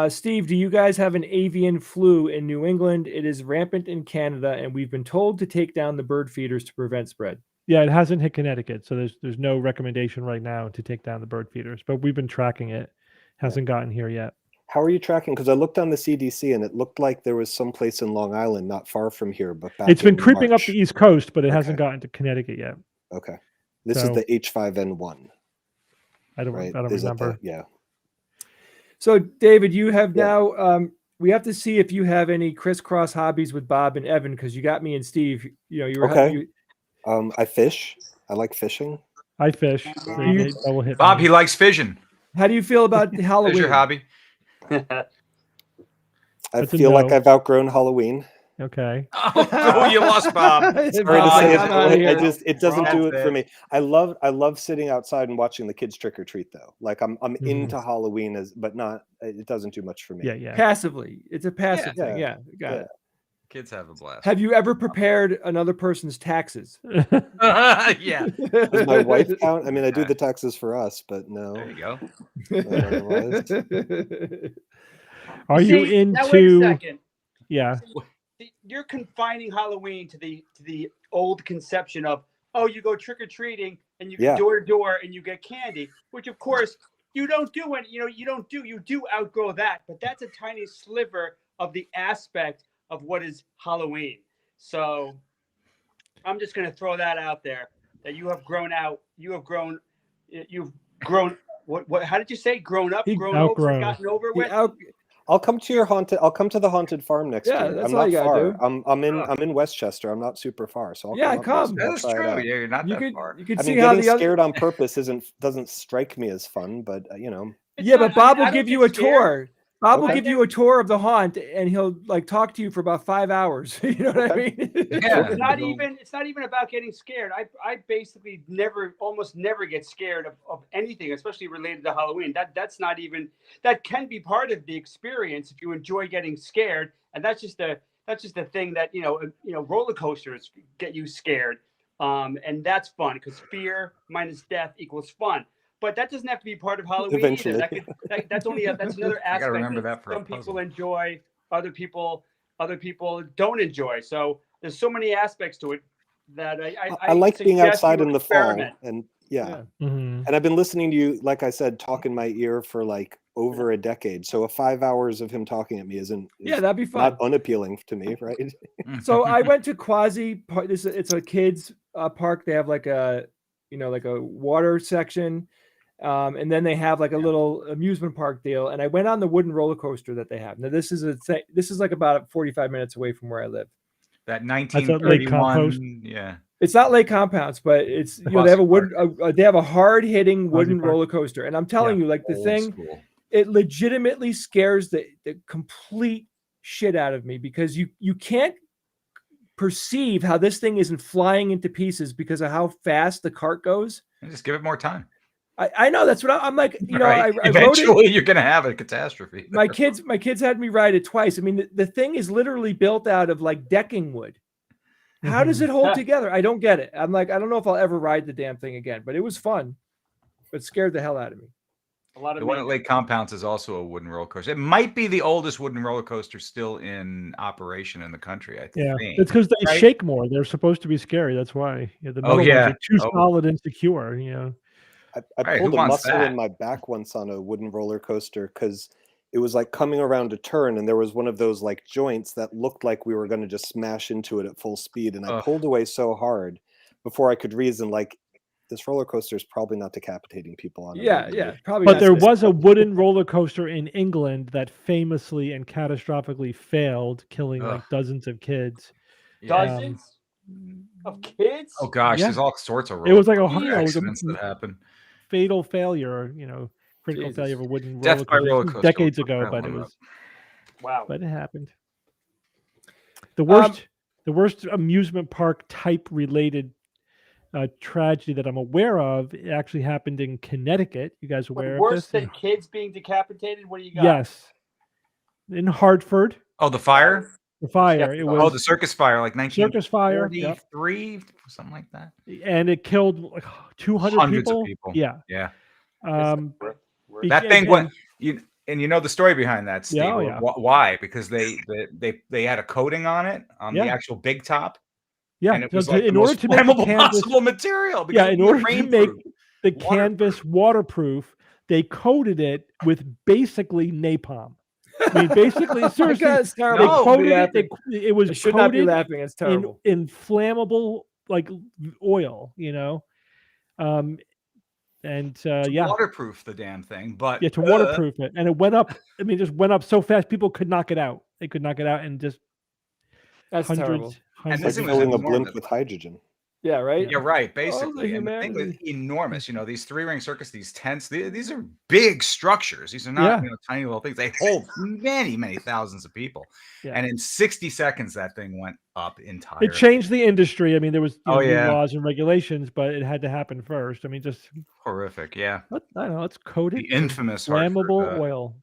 Steve, do you guys have an avian flu in New England? It is rampant in Canada, and we've been told to take down the bird feeders to prevent spread. Yeah, it hasn't hit Connecticut, so there's no recommendation right now to take down the bird feeders, but we've been tracking it. Hasn't gotten here yet. How are you tracking? Because I looked on the CDC and it looked like there was some place in Long Island not far from here, but it's been creeping up the East Coast, but it hasn't gotten to Connecticut yet. Okay, this is the H5N1. I don't remember. Yeah. So David, you have now. We have to see if you have any crisscross hobbies with Bob and Evan, because you got me and Steve. You were okay. I fish. I like fishing. I fish. Bob, he likes fishing. How do you feel about Halloween? What's your hobby? I feel like I've outgrown Halloween. Okay. Oh, you lost Bob. Sorry to say it doesn't do it for me. I love sitting outside and watching the kids trick or treat though. Like I'm into Halloween but it doesn't do much for me. Yeah. Passively. It's a passive thing. Yeah. Got it. Kids have a blast. Have you ever prepared another person's taxes? Yeah. Does my wife count? I mean, I do the taxes for us, but no. There you go. Are you into? Now wait a second. Yeah. You're confining Halloween to the old conception of, you go trick or treating and you go door to door and you get candy, which of course you don't do. You do outgrow that, but that's a tiny sliver of the aspect of what is Halloween. So I'm just going to throw that out there, that you have grown out. You've grown. What? How did you say? Grown up, grown over, gotten over with. I'll come to the haunted farm next year. That's I'm all not you far. do. I'm in Westchester. I'm not super far, so I'll come. That's true. Yeah, you're not that far. You can see how getting scared on purpose doesn't strike me as fun, but but Bob will give you a tour. Bob will give you a tour of the haunt, and he'll talk to you for about 5 hours. You know what I mean? Yeah. It's not even about getting scared. I basically almost never get scared of anything, especially related to Halloween. That can be part of the experience if you enjoy getting scared, and that's just the thing that roller coasters get you scared, and that's fun because fear minus death equals fun. But that doesn't have to be part of Halloween eventually. either. That's another aspect. I remember that for some people enjoy, other people don't enjoy. So there's so many aspects to it that I like being outside in the fall, and Mm-hmm. and I've been listening to you, like I said, talk in my ear for like over a decade. So 5 hours of him talking at me that'd be fun. Not unappealing to me, right? So I went to Quasi. It's a kids park. They have like a water section. And then they have like a little amusement park deal. And I went on the wooden roller coaster that they have. Now this is like about 45 minutes away from where I live. That 1931. Yeah. It's not Lake Compounce, but it's they have they have a hard hitting wooden roller coaster. And I'm telling you, like the thing, it legitimately scares the complete shit out of me, because you can't perceive how this thing isn't flying into pieces because of how fast the cart goes. And just give it more time. I know, that's what I'm like. Right. Eventually you're going to have a catastrophe. My kids had me ride it twice. I mean, the thing is literally built out of like decking wood. How does it hold together? I don't get it. I'm like, I don't know if I'll ever ride the damn thing again, but it was fun, but scared the hell out of me. A lot of the one at Lake Compounds is also a wooden roller coaster. It might be the oldest wooden roller coaster still in operation in the country. I think. It's because they shake more. They're supposed to be scary. That's why. Yeah, the metal ones are too solid and secure. You know. I pulled a muscle in my back once on a wooden roller coaster because it was like coming around a turn, and there was one of those like joints that looked like we were going to just smash into it at full speed, and I pulled away so hard before I could reason like, this roller coaster is probably not decapitating people on it. Probably. But there was a wooden roller coaster in England that famously and catastrophically failed, killing like dozens of kids. Dozens of kids? Oh gosh, there's all sorts of it was like accidents that happen. Fatal failure, critical failure of a wooden Death by roller coaster decades ago, but it was But it happened. The worst amusement park type related tragedy that I'm aware of actually happened in Connecticut. You guys aware of this? Worse than kids being decapitated? What do you got? Yes. In Hartford. Oh, the fire? The fire. It was the circus fire, like 1943, something like that. And it killed like 200 Hundreds people. of people. Yeah. Yeah. That thing went. You know the story behind that, Steve. Yeah. Why? Because they had a coating on it on the actual big top. Yeah, and it was like in order to make the canvas, possible material. In order to make the canvas waterproof, they coated it with basically napalm. I mean, basically, seriously, it's terrible. They coated it. It was should not be laughing. It's terrible. In inflammable like oil, waterproof the damn thing, but to waterproof it, and it went up. I mean, just went up so fast people could knock it out. They could knock it out, and just that's terrible. And this is filling a blimp with hydrogen. Yeah, right. Yeah, right. Basically, and the thing was enormous. These 3-ring circus, these tents, these are big structures. These are not tiny little things. They hold many, many thousands of people. Yeah. And in 60 seconds, that thing went up entirely. It changed the industry. I mean, there was new laws and regulations, but it had to happen first. I mean, just horrific. Yeah. I don't know. Let's coat it. The infamous flammable oil.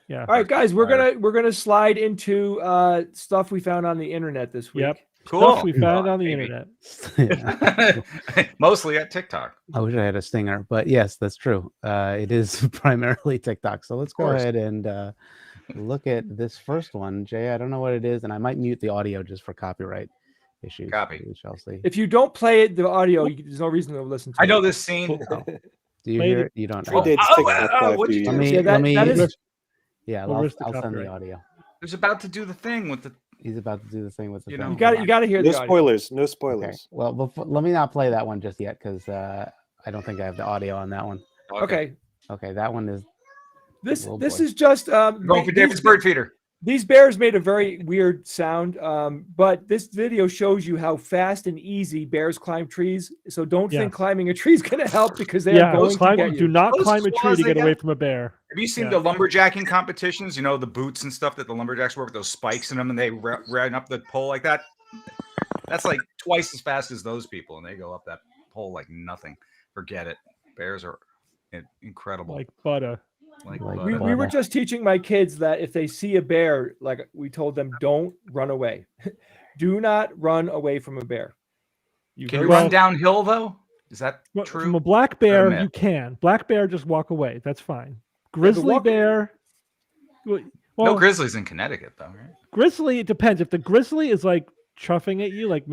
Yeah. All right, guys, we're gonna slide into stuff we found on the internet this week. Yep. Cool. Stuff we found on the internet. Mostly at TikTok. I wish I had a stinger, but yes, that's true. It is primarily TikTok. So let's go ahead and look at this first one. Jay, I don't know what it is, and I might mute the audio just for copyright issues. Copy. We shall see. If you don't play it, the audio, there's no reason to listen to it. I know this scene. Do you hear it? You don't know. Let me. Yeah, I'll send the audio. He's about to do the thing with the. He's about to do the thing with the. You got to hear the audio. Spoilers. No spoilers. Okay. Well, let me not play that one just yet because I don't think I have the audio on that one. Okay. Okay, that one is. This is just going for David's bird feeder. These bears made a very weird sound, but this video shows you how fast and easy bears climb trees. So don't think climbing a tree is going to help because they are going to get you. Do not climb a tree to get away from a bear. Have you seen the lumberjacking competitions? The boots and stuff that the lumberjacks wear with those spikes in them, and they run up the pole like that. That's like twice as fast as those people, and they go up that pole like nothing. Forget it. Bears are incredible. Like butter. We were just teaching my kids that if they see a bear, like we told them, don't run away. Do not run away from a bear. Can you run downhill though? Is that true? From a black bear, you can. Black bear, just walk away. That's fine. Grizzly bear. Well, no grizzlies in Connecticut though, right? Grizzly, it depends. If the grizzly is like chuffing at you, like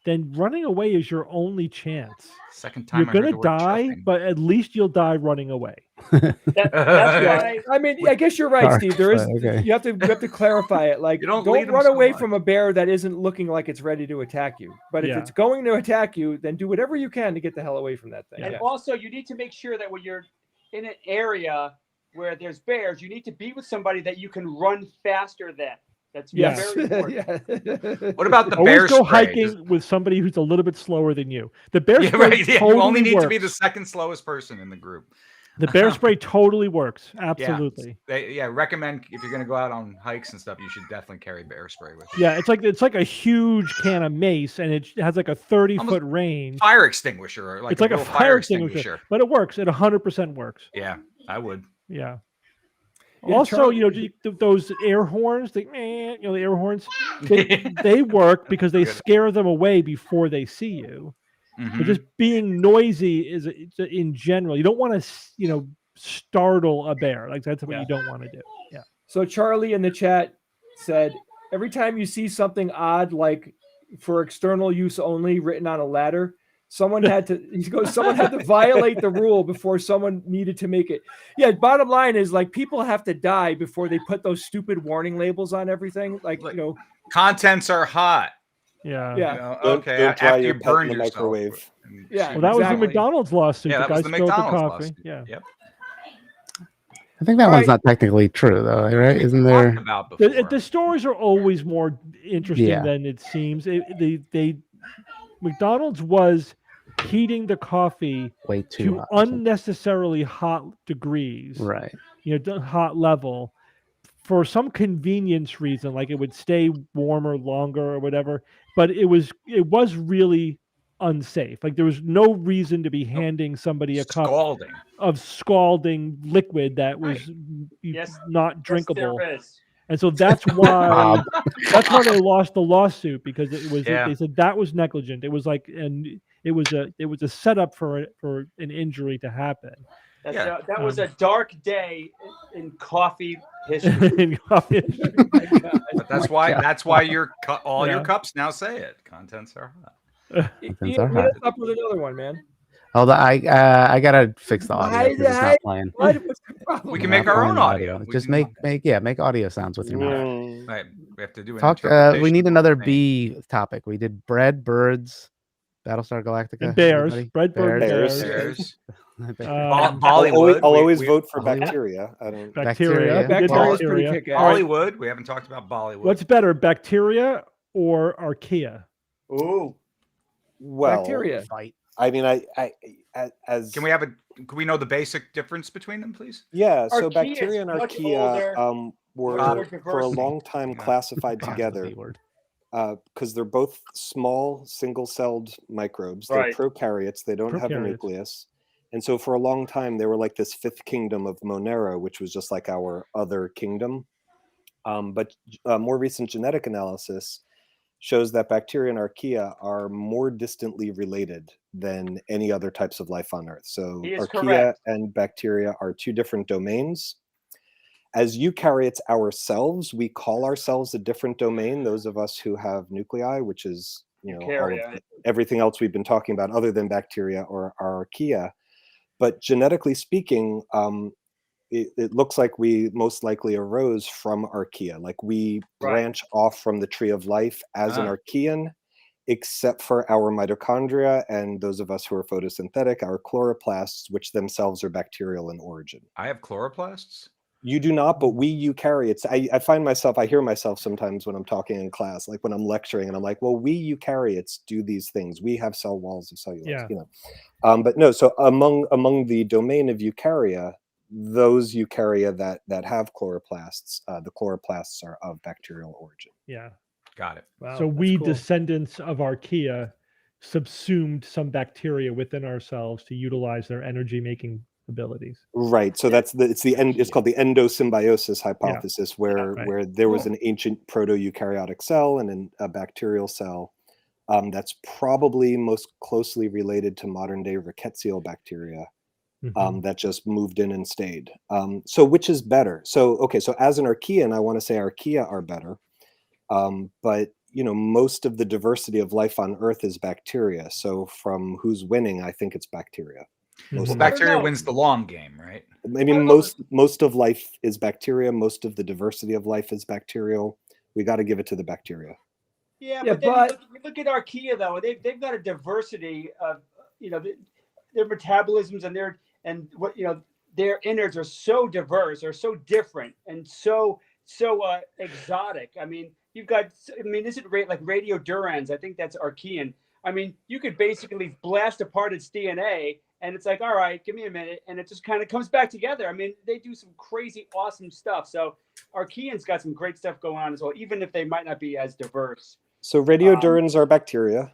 then running away is your only chance. Second time you're gonna die, but at least you'll die running away. That's right. I mean, I guess you're right, Steve. There is you have to clarify it. Like, don't run away from a bear that isn't looking like it's ready to attack you. But if it's going to attack you, then do whatever you can to get the hell away from that thing. And also, you need to make sure that when you're in an area where there's bears, you need to be with somebody that you can run faster than. That's very important. What about the always bear go spray? hiking with somebody who's a little bit slower than you. The bear spray totally you only need works. to be the second slowest person in the group. The bear spray totally works. Absolutely. Recommend if you're going to go out on hikes and stuff, you should definitely carry bear spray with you. Yeah, it's like a huge can of mace, and it has like a 30-foot range. Fire extinguisher. Or like it's like a fire extinguisher, but it works. It 100% works. Yeah, I would. Yeah. Also, those air horns, the air horns, they work because they scare them away before they see you. Mm-hmm. But just being noisy is in general. You don't want to, startle a bear. Like that's what you don't want to do. Yeah. So Charlie in the chat said, every time you see something odd, like for external use only written on a ladder, someone had to violate the rule before someone needed to make it. Yeah. Bottom line is like people have to die before they put those stupid warning labels on everything. Like, contents are hot. Yeah. Yeah. Don't dry your pet in the microwave. Yeah. Well, that was the McDonald's lawsuit. Yeah, the that guy was the spilled McDonald's the coffee. lawsuit. Yeah. Yep. I think that one's not technically true, though, right? Isn't there? The stories are always more interesting than it seems. McDonald's was heating the coffee way too hot, unnecessarily hot degrees, right? Hot level, for some convenience reason, like it would stay warmer longer or whatever. But it was really unsafe. Like there was no reason to be handing somebody a cup of scalding liquid that was not drinkable. And so that's why they lost the lawsuit, because they said that was negligent. It was like it was a setup for an injury to happen. That was a dark day in coffee history. But that's why all your cups now say it. Contents are hot. Hit us up with another one, man. Hold on, I gotta fix the audio because it's not playing. We can make our own audio. Just make audio sounds with your mouth. Right. We have to do we need another B topic. We did bread, birds, Battlestar Galactica, and bears. Everybody? Bread, bird, bears. I'll always vote for bacteria. I don't. Bacteria. Bacteria is pretty kick-ass. Bollywood. We haven't talked about Bollywood. What's better, bacteria or archaea? Ooh. Well, bacteria. I mean, can we know the basic difference between them, please? Yeah. So bacteria and archaea were for a long time classified together because they're both small single-celled microbes. They're prokaryotes. They don't have a nucleus. And so for a long time, they were like this fifth kingdom of Monera, which was just like our other kingdom. But more recent genetic analysis shows that bacteria and archaea are more distantly related than any other types of life on Earth. So archaea and bacteria are two different domains. As eukaryotes ourselves, we call ourselves a different domain, those of us who have nuclei, which is everything else we've been talking about other than bacteria or archaea. But genetically speaking, it looks like we most likely arose from archaea. Like we branch off from the tree of life as an archaean, except for our mitochondria and those of us who are photosynthetic, our chloroplasts, which themselves are bacterial in origin. I have chloroplasts? You do not, but we eukaryotes, I hear myself sometimes when I'm talking in class, like when I'm lecturing, and I'm like, well, we eukaryotes do these things. We have cell walls of cellulose, But no, so among the domain of eukarya, those eukarya that have chloroplasts, the chloroplasts are of bacterial origin. Yeah. Got it. Wow, so we descendants of archaea subsumed some bacteria within ourselves to utilize their energy making abilities. Right. So it's called the endosymbiosis hypothesis, where there was an ancient proto-eukaryotic cell and a bacterial cell that's probably most closely related to modern day rickettsial bacteria. That just moved in and stayed. So which is better? So as an archaean, I want to say archaea are better. But most of the diversity of life on Earth is bacteria. So from who's winning, I think it's bacteria. Well, bacteria wins the long game, right? I mean, most of life is bacteria. Most of the diversity of life is bacterial. We got to give it to the bacteria. Yeah, but then you look at archaea though. They've got a diversity of their metabolisms and their innards are so diverse, are so different, and so exotic. I mean, isn't like radiodurans? I think that's archaean. I mean, you could basically blast apart its DNA, and it's like, all right, give me a minute, and it just kind of comes back together. I mean, they do some crazy, awesome stuff. So archaeans got some great stuff going on as well, even if they might not be as diverse. So radiodurans are bacteria.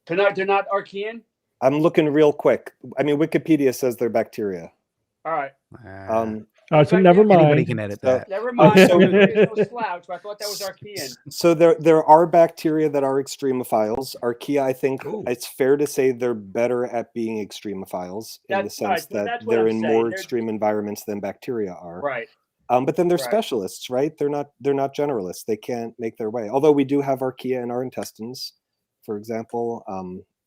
They're not archaean? I'm looking real quick. I mean, Wikipedia says they're bacteria. All right. So never mind. Anybody can edit that. Never mind. There's no slouch. But I thought that was Archaean. So there are bacteria that are extremophiles. Archaea, I think it's fair to say they're better at being extremophiles in the sense that they're in more extreme environments than bacteria are. Right. But then they're specialists, right? They're not generalists. They can't make their way. Although we do have archaea in our intestines, for example.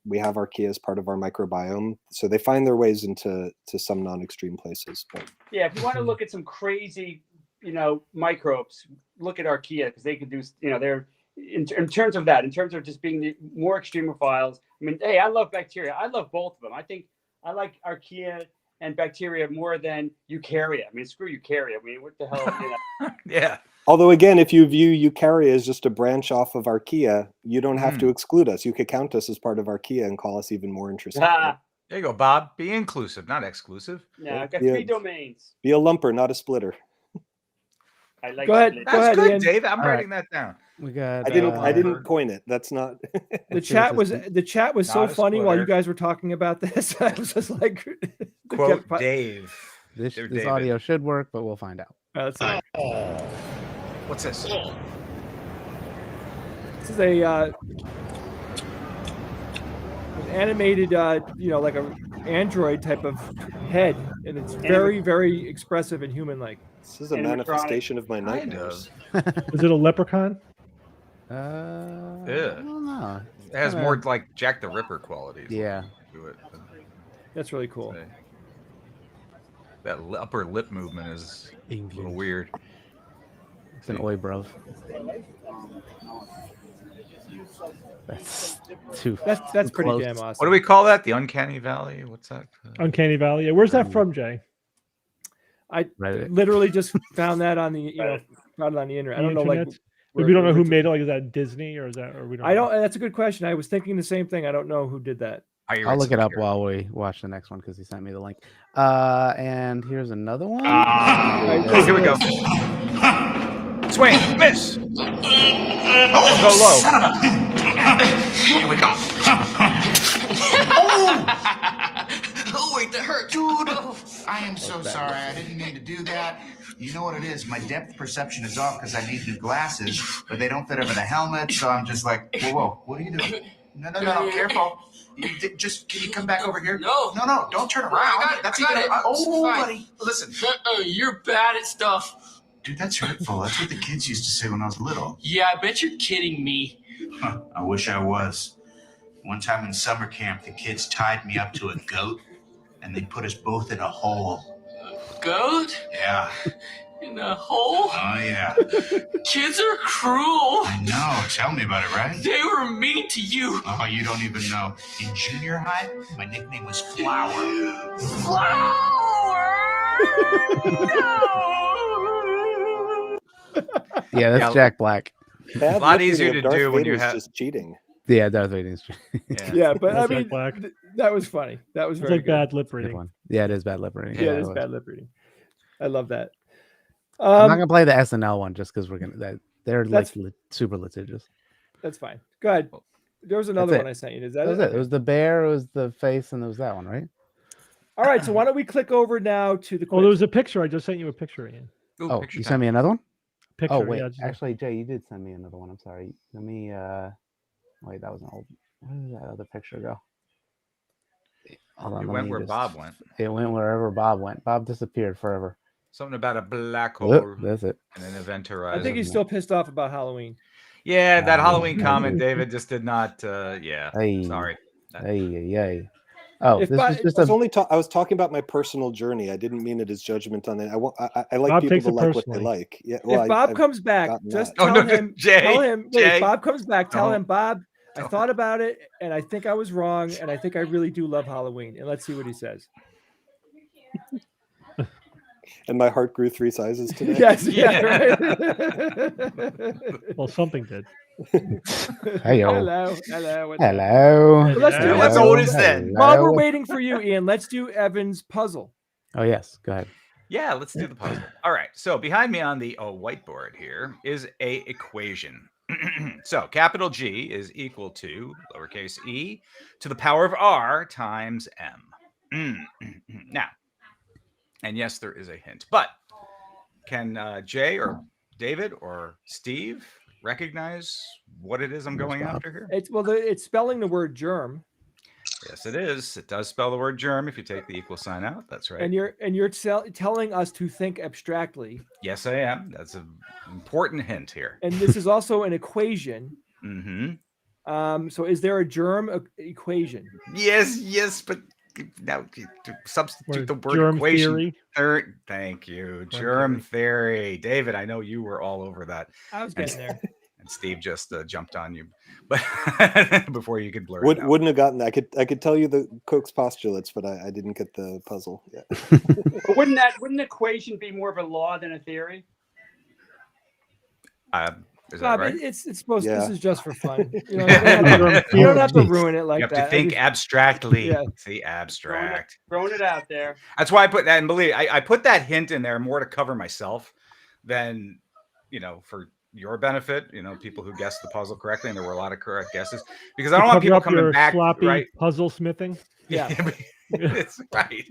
We have archaea as part of our microbiome, so they find their ways into some non-extreme places. But yeah, if you want to look at some crazy, microbes, look at archaea because they can do, they're in terms of that, in terms of just being the more extremophiles. I mean, hey, I love bacteria. I love both of them. I think I like archaea and bacteria more than eukarya. I mean, screw eukarya. I mean, what the hell? Yeah. Although, again, if you view eukarya as just a branch off of archaea, you don't have to exclude us. You could count us as part of archaea and call us even more interesting. There you go, Bob. Be inclusive, not exclusive. Yeah, I've got 3 domains. Be a lumper, not a splitter. I like. Go ahead, good, Ian. Dave. I'm writing that down. We got. I didn't coin it. That's not. The chat was so funny while you guys were talking about this. I was just like, quote Dave. This audio should work, but we'll find out. That's fine. What's this? This is a an animated, like a android type of head, and it's very, very expressive and human-like. This is a manifestation of my nightmares. Is it a leprechaun? I don't know. It has more like Jack the Ripper qualities. Yeah. To it. That's really cool. That upper lip movement is a little weird. It's an oi, bro. That's pretty close. damn awesome. What do we call that? The Uncanny Valley? What's that? Uncanny Valley. Yeah. Where's that from, Jay? I literally just found that on the found it on the internet. I don't know, like we don't know who made it. Like, is that Disney or is that? Or we don't. I don't. That's a good question. I was thinking the same thing. I don't know who did that. I'll look it up while we watch the next one because he sent me the link. And here's another one. Here we go. Swing, miss. Go low. Here we go. Oh, wait, that hurt, dude. I am so sorry. I didn't mean to do that. You know what it is? My depth perception is off because I need new glasses, but they don't fit over the helmet. So I'm just like, whoa, what are you doing? No, careful. Can you come back over here? No, don't turn around. That's even. Oh, buddy, listen. You're bad at stuff. Dude, that's hurtful. That's what the kids used to say when I was little. Yeah, I bet you're kidding me. I wish I was. One time in summer camp, the kids tied me up to a goat, and they put us both in a hole. Goat? Yeah. In a hole? Oh, yeah. Kids are cruel. I know. Tell me about it, right? They were mean to you. Oh, you don't even know. In junior high, my nickname was Flower. Yeah, that's Jack Black. A lot easier to do when you have just cheating. Yeah, Darth Vader's. Yeah, but That's I mean, that was funny. That was very like good. bad lip reading. Yeah, it is bad lip reading. Yeah, it is bad lip reading. I love that. I'm not gonna play the SNL one just because they're like super litigious. That's fine. Go ahead. There was another one I sent you. Is that it? It was the bear, it was the face, and there was that one, right? All right. So why don't we click over now to the quiz. Oh, there was a picture. I just sent you a picture, Ian. Ooh, you sent me another one? Picture. Oh, wait. Yeah, Actually, Jay, you did send me another one. I'm sorry. Let me wait, that was an old. Where did that other picture go? Hold on, it went where Bob went. It went wherever Bob went. Bob disappeared forever. Something about a black hole. That's it. And an event horizon. I think he's still pissed off about Halloween. Yeah, that Halloween comment, David, just did not. Yeah, sorry. Hey. Oh, this was just I was talking about my personal journey. I didn't mean it as judgment on it. I like Bob people to like personally. what they like. Yeah. Well, if Bob comes back, just tell him. If Bob comes back, tell him, Bob, I thought about it, and I think I was wrong, and I think I really do love Halloween. And let's see what he says. And my heart grew 3 sizes today. Yes, yeah. Right? Well, something did. Hello. Let's hold his then. While we're waiting for you, Ian, let's do Evan's puzzle. Oh yes, go ahead. Yeah, let's do the puzzle. All right. So behind me on the whiteboard here is a equation. So capital G is equal to lowercase e to the power of r times m. Now, and yes, there is a hint, but can Jay or David or Steve recognize what it is I'm going after here? It's spelling the word germ. Yes, it is. It does spell the word germ if you take the equal sign out. That's right. And you're telling us to think abstractly. Yes, I am. That's an important hint here. And this is also an equation. Mm-hmm. So is there a germ equation? Yes, but now to substitute the word germ equation. Theory. Thank you. Germ theory. David, I know you were all over that. I was getting there. And Steve just jumped on you, but before you could blur it out. Wouldn't have gotten that. I could tell you the Koch's postulates, but I didn't get the puzzle. Yeah. But wouldn't the equation be more of a law than a theory? Is that right? It's supposed. Yeah. This is just for fun. You don't have to ruin it like you have that. to think abstractly. Yeah. See, abstract. Throwing it out there. That's why I put that. And believe I put that hint in there more to cover myself than for your benefit. People who guessed the puzzle correctly, and there were a lot of correct guesses, because I don't want people coming back sloppy right puzzle smithing. Yeah. It's right.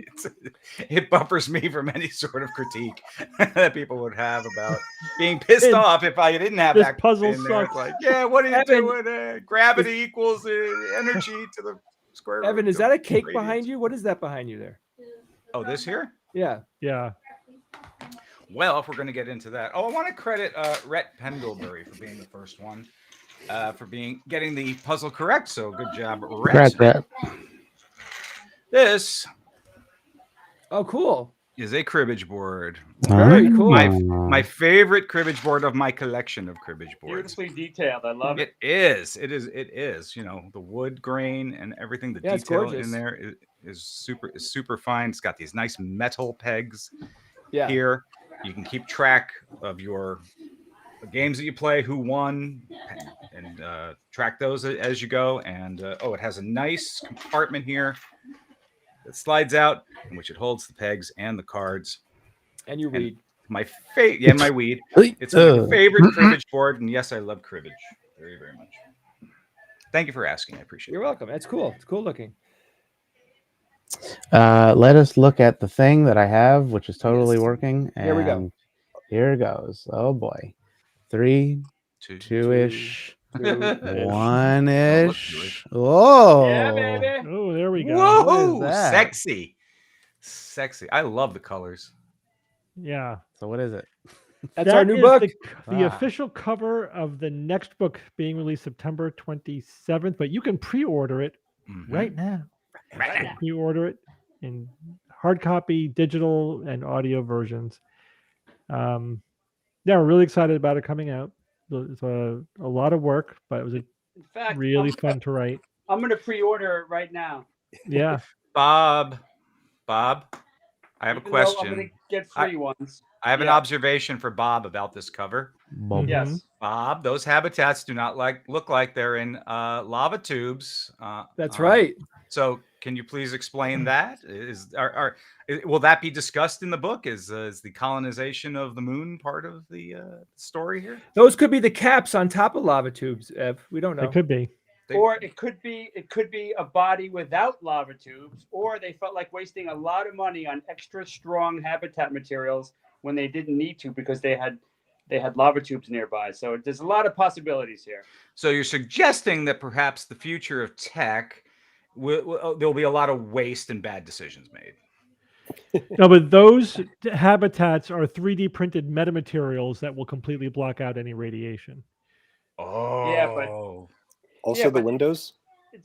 It buffers me from any sort of critique that people would have about being pissed off if I didn't have that puzzle in there. sucks. It's like, yeah, what are you doing? Gravity equals energy to the square root. Evan, is that a cake behind you? What is that behind you there? Oh, this here? Yeah. Well, if we're going to get into that, I want to credit Rhett Pendlebury for being the first one, for getting the puzzle correct. So good job, Rhett. This cool. is a cribbage board. Very cool. My favorite cribbage board of my collection of cribbage boards. Beautifully detailed. I love it. It is. The wood grain and everything. The detail in there is super fine. It's got these nice metal pegs here. You can keep track of the games that you play, who won, and track those as you go. And it has a nice compartment here that slides out, in which it holds the pegs and the cards. And your weed. My weed. It's my favorite cribbage board, and yes, I love cribbage very, very much. Thank you for asking. I appreciate it. You're welcome. That's cool. It's cool looking. Let us look at the thing that I have, which is totally working. And here we go. Here goes. Oh boy. 3, 2-ish. 1-ish. Oh, yeah, baby. Oh, there we go. Whoa, sexy. I love the colors. Yeah. So what is it? That's our new book. The official cover of the next book being released September 27th, but you can pre-order it right now. Pre-order it in hard copy, digital, and audio versions. We're really excited about it coming out. It's a lot of work, but it was really fun to write. I'm going to pre-order it right now. Yeah. Bob, I have a question. I'm going to get free ones. I have an observation for Bob about this cover. Yes. Bob, those habitats do not look like they're in lava tubes. That's right. So can you please explain that? Will that be discussed in the book? Is the colonization of the moon part of the story here? Those could be the caps on top of lava tubes, Ev. We don't know. It could be. Or it could be a body without lava tubes, or they felt like wasting a lot of money on extra strong habitat materials when they didn't need to because they had lava tubes nearby. So there's a lot of possibilities here. So you're suggesting that perhaps the future of tech there'll be a lot of waste and bad decisions made. No, but those habitats are 3D printed metamaterials that will completely block out any radiation. Oh, yeah, but also the windows.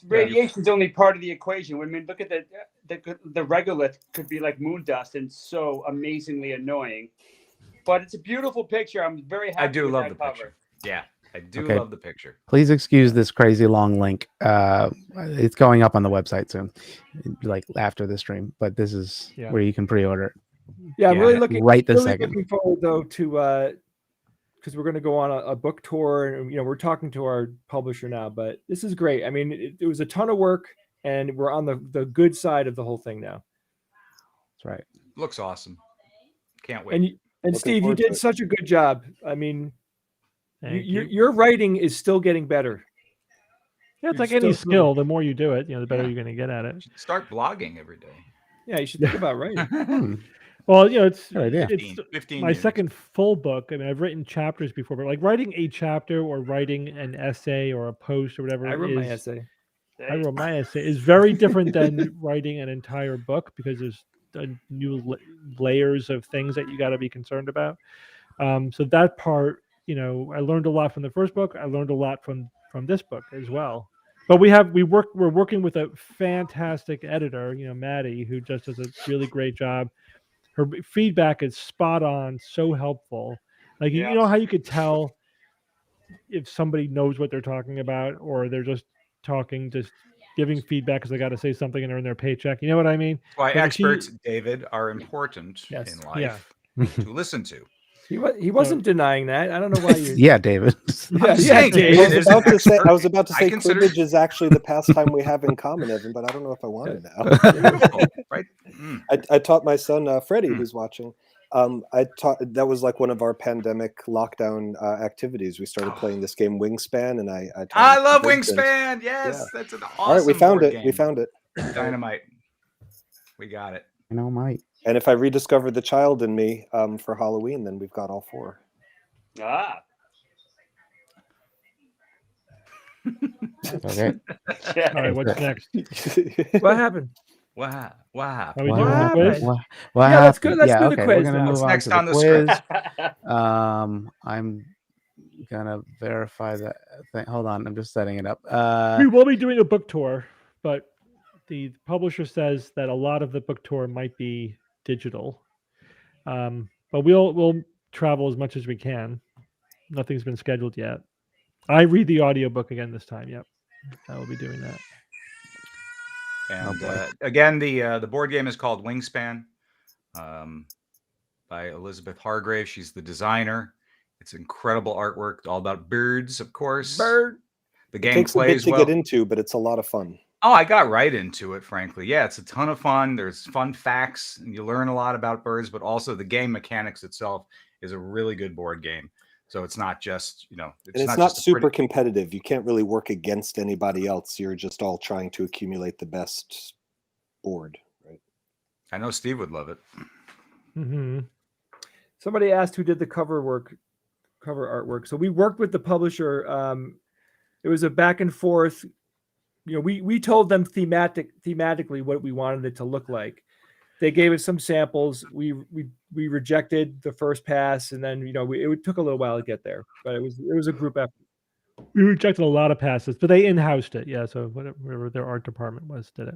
Radiation's only part of the equation. I mean, look at the regolith could be like moon dust and so amazingly annoying. But it's a beautiful picture. I'm very happy. I do with love that the cover. picture. Yeah, I do love the picture. Please excuse this crazy long link. It's going up on the website soon, like after the stream. But this is where you can pre-order it. Yeah, I'm really looking second. Looking forward though to because we're going to go on a book tour, and we're talking to our publisher now. But this is great. I mean, it was a ton of work, and we're on the good side of the whole thing now. That's right. Looks awesome. Can't wait. And Steve, you did such a good job. I mean, your writing is still getting better. Yeah, it's like any skill. The more you do it, the better you're going to get at it. Start blogging every day. Yeah, you should think about writing. Well, it's 15 my units. second full book. I mean, I've written chapters before, but like writing a chapter or writing an essay or a post or whatever I wrote my essay. I wrote my essay is very different than writing an entire book because there's new layers of things that you got to be concerned about. So that part, I learned a lot from the first book. I learned a lot from this book as well. But we're working with a fantastic editor, Maddie, who just does a really great job. Her feedback is spot on, so helpful. Like you know how you could tell if somebody knows what they're talking about, or they're just giving feedback because they got to say something and earn their paycheck. You know what I mean? Why experts, David, are important in life to listen to. He wasn't denying that. I don't know why you. Yeah, David. David. I was about to say cribbage is actually the pastime we have in common, Evan, but I don't know if I want it now. Right? I taught my son Freddie, who's watching. That was like one of our pandemic lockdown activities. We started playing this game Wingspan, and I love Wingspan. Yes, that's an awesome. All right, we found it. Game. We found it. Dynamite. We got it. Dynamite. And if I rediscover the child in me for Halloween, then we've got all 4. Ah. Okay. All right, what's next? What happened? What happened? Are we doing the quiz? Yeah, let's go. Let's do the quiz. We're gonna now. move on next to on the the quiz. I'm gonna verify that thing. Hold on, I'm just setting it up. We will be doing a book tour, but the publisher says that a lot of the book tour might be digital. But we'll travel as much as we can. Nothing's been scheduled yet. I read the audiobook again this time. Yep, I will be doing that. And again, the board game is called Wingspan, by Elizabeth Hargrave. She's the designer. It's incredible artwork, all about birds, of course. The game takes plays a bit to well. get into, but it's a lot of fun. Oh, I got right into it, frankly. Yeah, it's a ton of fun. There's fun facts, and you learn a lot about birds, but also the game mechanics itself is a really good board game. So it's not just, it's not super competitive. You can't really work against anybody else. You're just all trying to accumulate the best board, right? I know Steve would love it. Mm-hmm. Somebody asked who did the cover artwork. So we worked with the publisher. It was a back and forth. We told them thematically what we wanted it to look like. They gave us some samples. We rejected the first pass, and then it took a little while to get there, but it was a group effort. We rejected a lot of passes, but they in-housed it. Yeah, so whatever their art department was did it.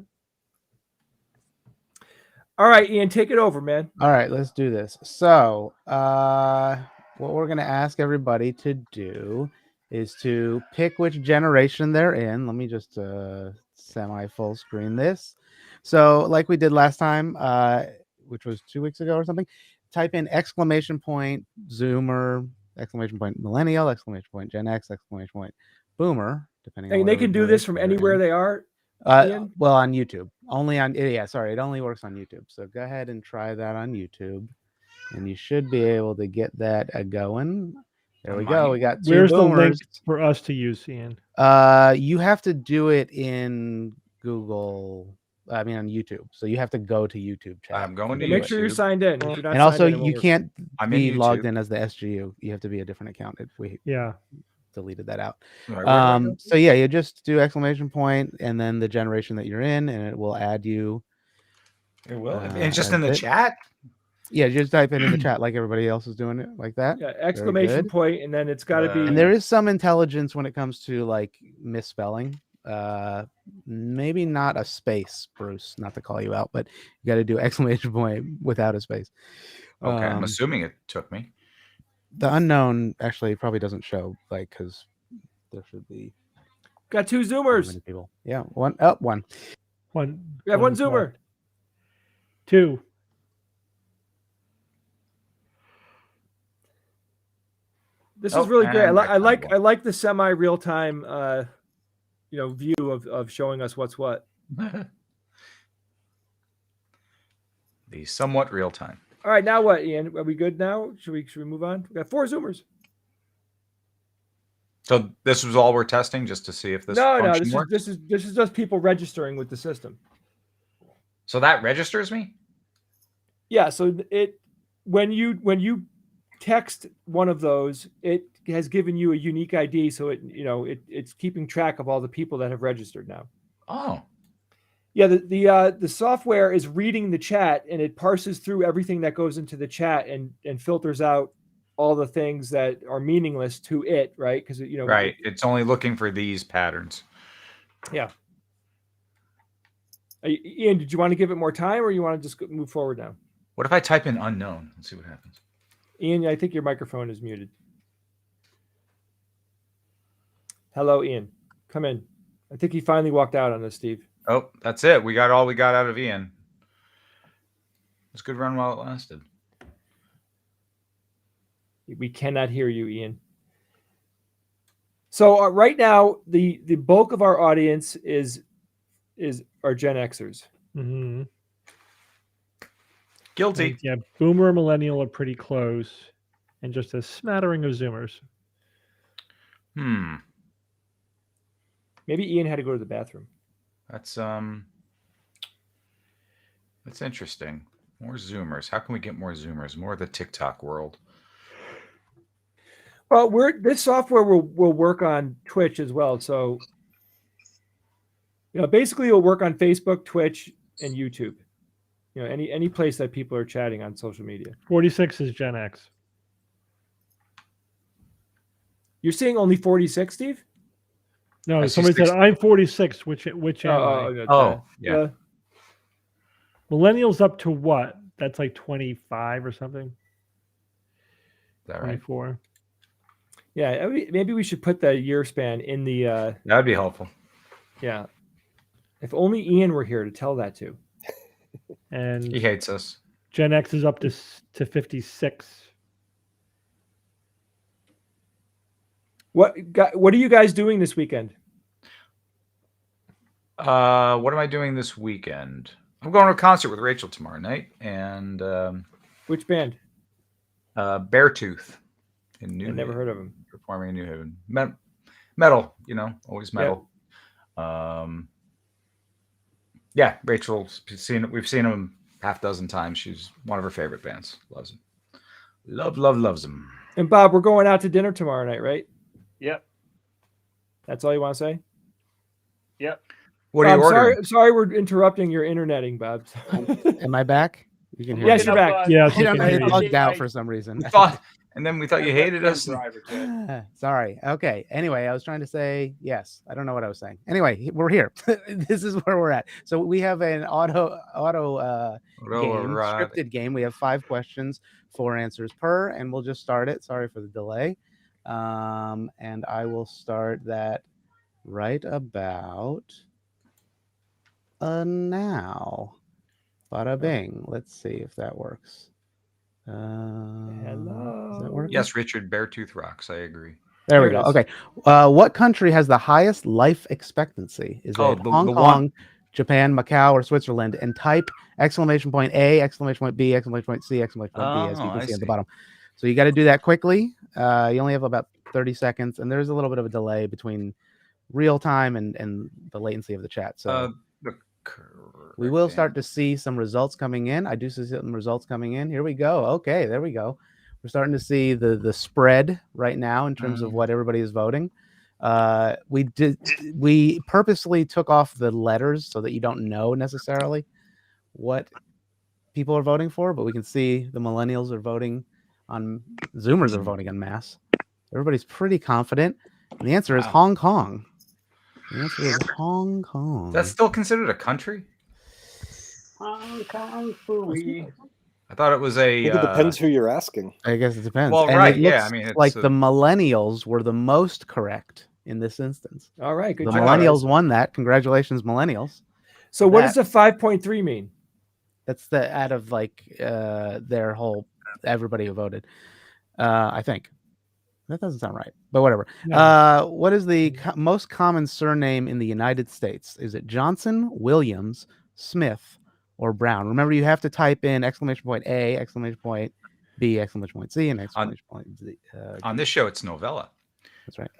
All right, Ian, take it over, man. All right, let's do this. So, what we're going to ask everybody to do is to pick which generation they're in. Let me just semi-full screen this. So, like we did last time, which was 2 weeks ago or something, type in ¡Zoomer, !Millennial, !Gen X, !Boomer, depending on. And they can do this from anywhere they are. Well, on YouTube, only on it only works on YouTube. So go ahead and try that on YouTube, and you should be able to get that going. There we go. We got 2 Where's boomers. the link for us to use, Ian? You have to do it in Google. I mean, on YouTube. So you have to go to YouTube chat. I'm going to make sure you're signed in. If you're not and also, signed in, you can't be logged YouTube. in as the SGU. You have to be a different account. Deleted that out. Right, so yeah, you just do ! And then the generation that you're in, and it will add you. It will. And just in the chat. Yeah, just type it in the chat like everybody else is doing it, like that. Yeah, ! And then it's got to be. And there is some intelligence when it comes to like misspelling. Maybe not a space, Bruce. Not to call you out, but you got to do ! Without a space. Okay, I'm assuming it took me. The unknown actually probably doesn't show, like, because there should be. Got 2 Zoomers. Many people. Yeah, one. We have one Zoomer. 2. This is really great. I like the semi real time, view of showing us what's what. The somewhat real time. All right, now what, Ian? Are we good now? Should we move on? We got 4 Zoomers. So this was all we're testing, just to see if this. No. This is just people registering with the system. So that registers me. Yeah. So when you text one of those, it has given you a unique ID. So it's keeping track of all the people that have registered now. Oh. Yeah, the software is reading the chat, and it parses through everything that goes into the chat and filters out all the things that are meaningless to it, right? Because right, it's only looking for these patterns. Yeah. Ian, did you want to give it more time, or you want to just move forward now? What if I type in unknown? Let's see what happens. Ian, I think your microphone is muted. Hello, Ian. Come in. I think he finally walked out on us, Steve. Oh, that's it. We got all we got out of Ian. It's a good run while it lasted. We cannot hear you, Ian. So right now, the bulk of our audience is our Gen Xers. Mm-hmm. Guilty. And, yeah, Boomer and Millennial are pretty close, and just a smattering of Zoomers. Maybe Ian had to go to the bathroom. That's interesting. More Zoomers. How can we get more Zoomers? More of the TikTok world. Well, this software will work on Twitch as well. So, basically, it'll work on Facebook, Twitch, and YouTube. Any place that people are chatting on social media. 46 is Gen X. You're seeing only 46, Steve? No, somebody said I'm 46. Which am I? Yeah. Millennials up to what? That's like 25 or something. Is that right? 24. Yeah, maybe we should put the year span in the. That'd be helpful. Yeah. If only Ian were here to tell that to. And he hates us. Gen X is up to 56. What are you guys doing this weekend? What am I doing this weekend? I'm going to a concert with Rachel tomorrow night, and which band? Beartooth in New. I never heard of them. Performing in New Haven. Metal, always metal. Yeah, Rachel's seen. We've seen them half dozen times. She's one of her favorite bands. Loves them. Loves them. And Bob, we're going out to dinner tomorrow night, right? Yep. That's all you want to say? Yep. What are you ordering? Sorry, we're interrupting your interneting, Bob. Am I back? You can hear yes, me. you're back. Yeah, it bugged out for some reason. We thought you hated us. Sorry. Okay. Anyway, I was trying to say yes. I don't know what I was saying. Anyway, we're here. This is where we're at. So we have an auto scripted game. We have 5 questions, 4 answers per, and we'll just start it. Sorry for the delay. And I will start that right about now. Bada bing. Let's see if that works. Hello. Does that work? Yes, Richard, Beartooth rocks. I agree. There we go. Okay. What country has the highest life expectancy? Is it Hong Kong, Japan, Macau, or Switzerland? And type exclamation point A, exclamation point B, exclamation point C, exclamation point B, as you can see at the bottom. So you got to do that quickly. You only have about 30 seconds, and there's a little bit of a delay between real time and the latency of the chat. So we will start to see some results coming in. I do see some results coming in. Here we go. Okay, there we go. We're starting to see the spread right now in terms of what everybody is voting. We purposely took off the letters so that you don't know necessarily what people are voting for, but we can see the millennials are voting on Zoomers are voting en masse. Everybody's pretty confident. And the answer is Hong Kong. The answer is Hong Kong. That's still considered a country? Hong Kong fooey. I thought it was a. It depends who you're asking. I guess it depends. Well, and right, it looks yeah. I mean, it's like the millennials were the most correct in this instance. All right, good the job. Millennials won that. Congratulations, millennials. So what does the 5.3 mean? That's the out of like their whole everybody who voted. I think that doesn't sound right, but whatever. No. What is the most common surname in the United States? Is it Johnson, Williams, Smith, or Brown? Remember, you have to type in exclamation point A, exclamation point B, exclamation point C, and exclamation point Z. On this show, it's Novella. That's right.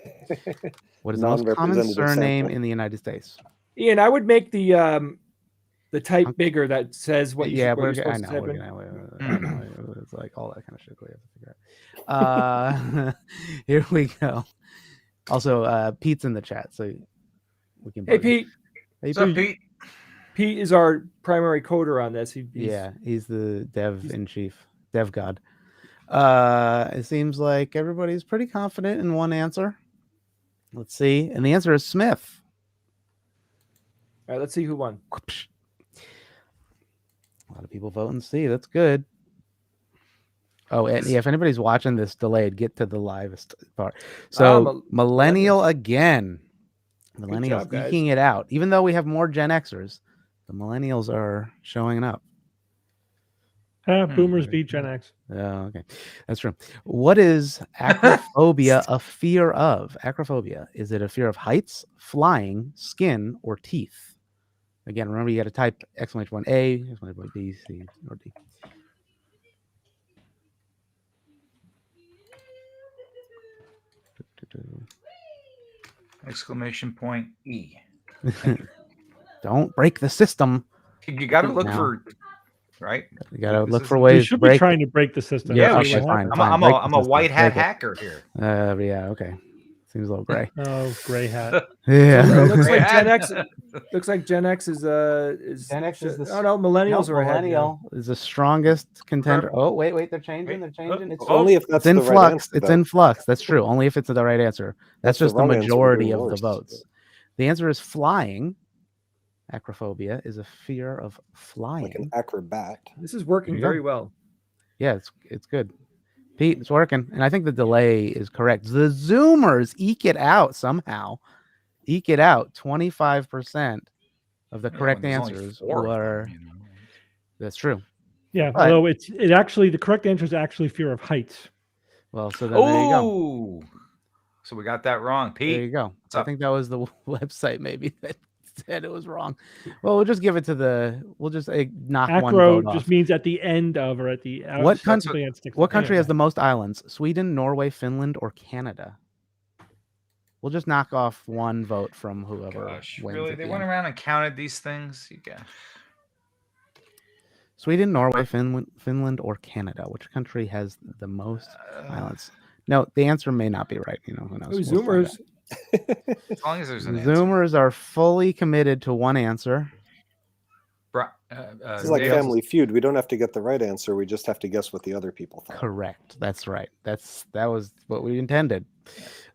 What is the most common surname in the United States? Ian, I would make the the type bigger that says what you yeah, what you're I supposed know. to type in. I know. It's like all that kind of shit we have to figure out. Here we go. Also, Pete's in the chat, so we can. Hey, Pete. Hey, What's up, Pete? Pete is our primary coder on this. He's the dev in chief, dev god. It seems like everybody's pretty confident in one answer. Let's see, and the answer is Smith. All right, let's see who won. A lot of people voting C. That's good. Oh, and yeah, if anybody's watching this delayed, get to the livest part. So millennial again. Millennials eking it out. Even though we have more Gen Xers, the millennials are showing up. Boomers beat Gen X. Oh, okay. That's true. What is acrophobia a fear of? Acrophobia. Is it a fear of heights, flying, skin, or teeth? Again, remember you got to type exclamation point A, exclamation point B, C, or D. Exclamation point E. Don't break the system. You got to look for, right? You got to look for ways. You should be trying to break the system. Yeah, I'm a white hat hacker here. Yeah, okay. Seems a little gray. Oh, gray hat. Yeah. So it looks like Gen X. Looks like Gen X is Gen X is the millennials are ahead. Millennial is the strongest contender. Oh, wait, they're changing. It's only if that's in the flux. right answer, It's in flux. That's true. Only if it's the right answer. That's just the wrong answer, majority we're of the worse. votes. The answer is flying. Acrophobia is a fear of flying. Like an acrobat. This is working very well. Yeah, it's good. Pete, it's working. And I think the delay is correct. The Zoomers eke it out somehow. Eke it out. 25% of the correct answers were. That's true. Yeah, although it actually, the correct answer is actually fear of heights. Well, so then there you go. So we got that wrong, Pete. There you go. I think that was the website maybe that said it was wrong. Well, we'll just give it to we'll just knock one vote off. Just means at the end of or at the what country has the most islands? Sweden, Norway, Finland, or Canada? We'll just knock off one vote from whoever wins. Really? They went around and counted these things? You got Sweden, Norway, Finland, or Canada? Which country has the most islands? No, the answer may not be right. You know, who knows? Zoomers. As long as there's an Zoomers are fully committed to one answer. This is like Family Feud. We don't have to get the right answer. We just have to guess what the other people thought. Correct. That's right. That was what we intended.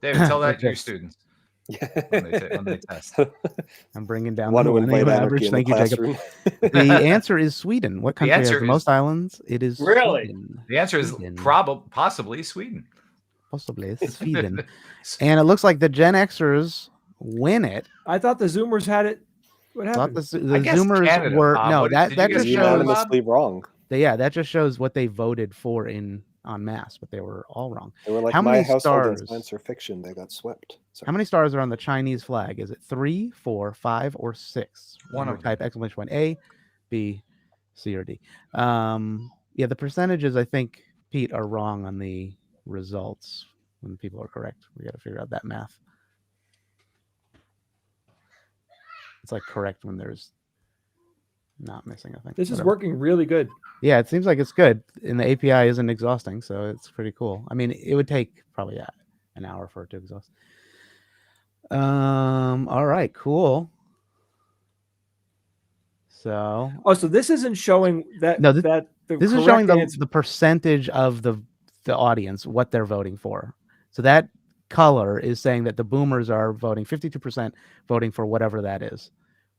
David, tell that to your students. When they test. I'm bringing down the average. Thank you, Jacob. The answer is Sweden. What country has the most islands? It is Sweden. The answer is possibly Sweden. Possibly Sweden. And it looks like the Gen Xers win it. I thought the Zoomers had it. What happened? The Zoomers Canada, were that just shows unanimously wrong. That just shows what they voted for en masse, but they were all wrong. They were like, how many many stars? Science or fiction, they got swept. Sorry. How many stars are on the Chinese flag? Is it 3, 4, 5, or 6? One of type exclamation point A, B, C, or D. Yeah, the percentages I think, Pete, are wrong on the results when people are correct. We got to figure out that math. It's like correct when there's not missing, I think. This is working really good. Yeah, it seems like it's good. And the API isn't exhausting, so it's pretty cool. I mean, it would take probably an hour for it to exhaust. All right, cool. So so this isn't showing that this is showing the percentage of the audience, what they're voting for. So that color is saying that the boomers are voting 52% voting for whatever that is,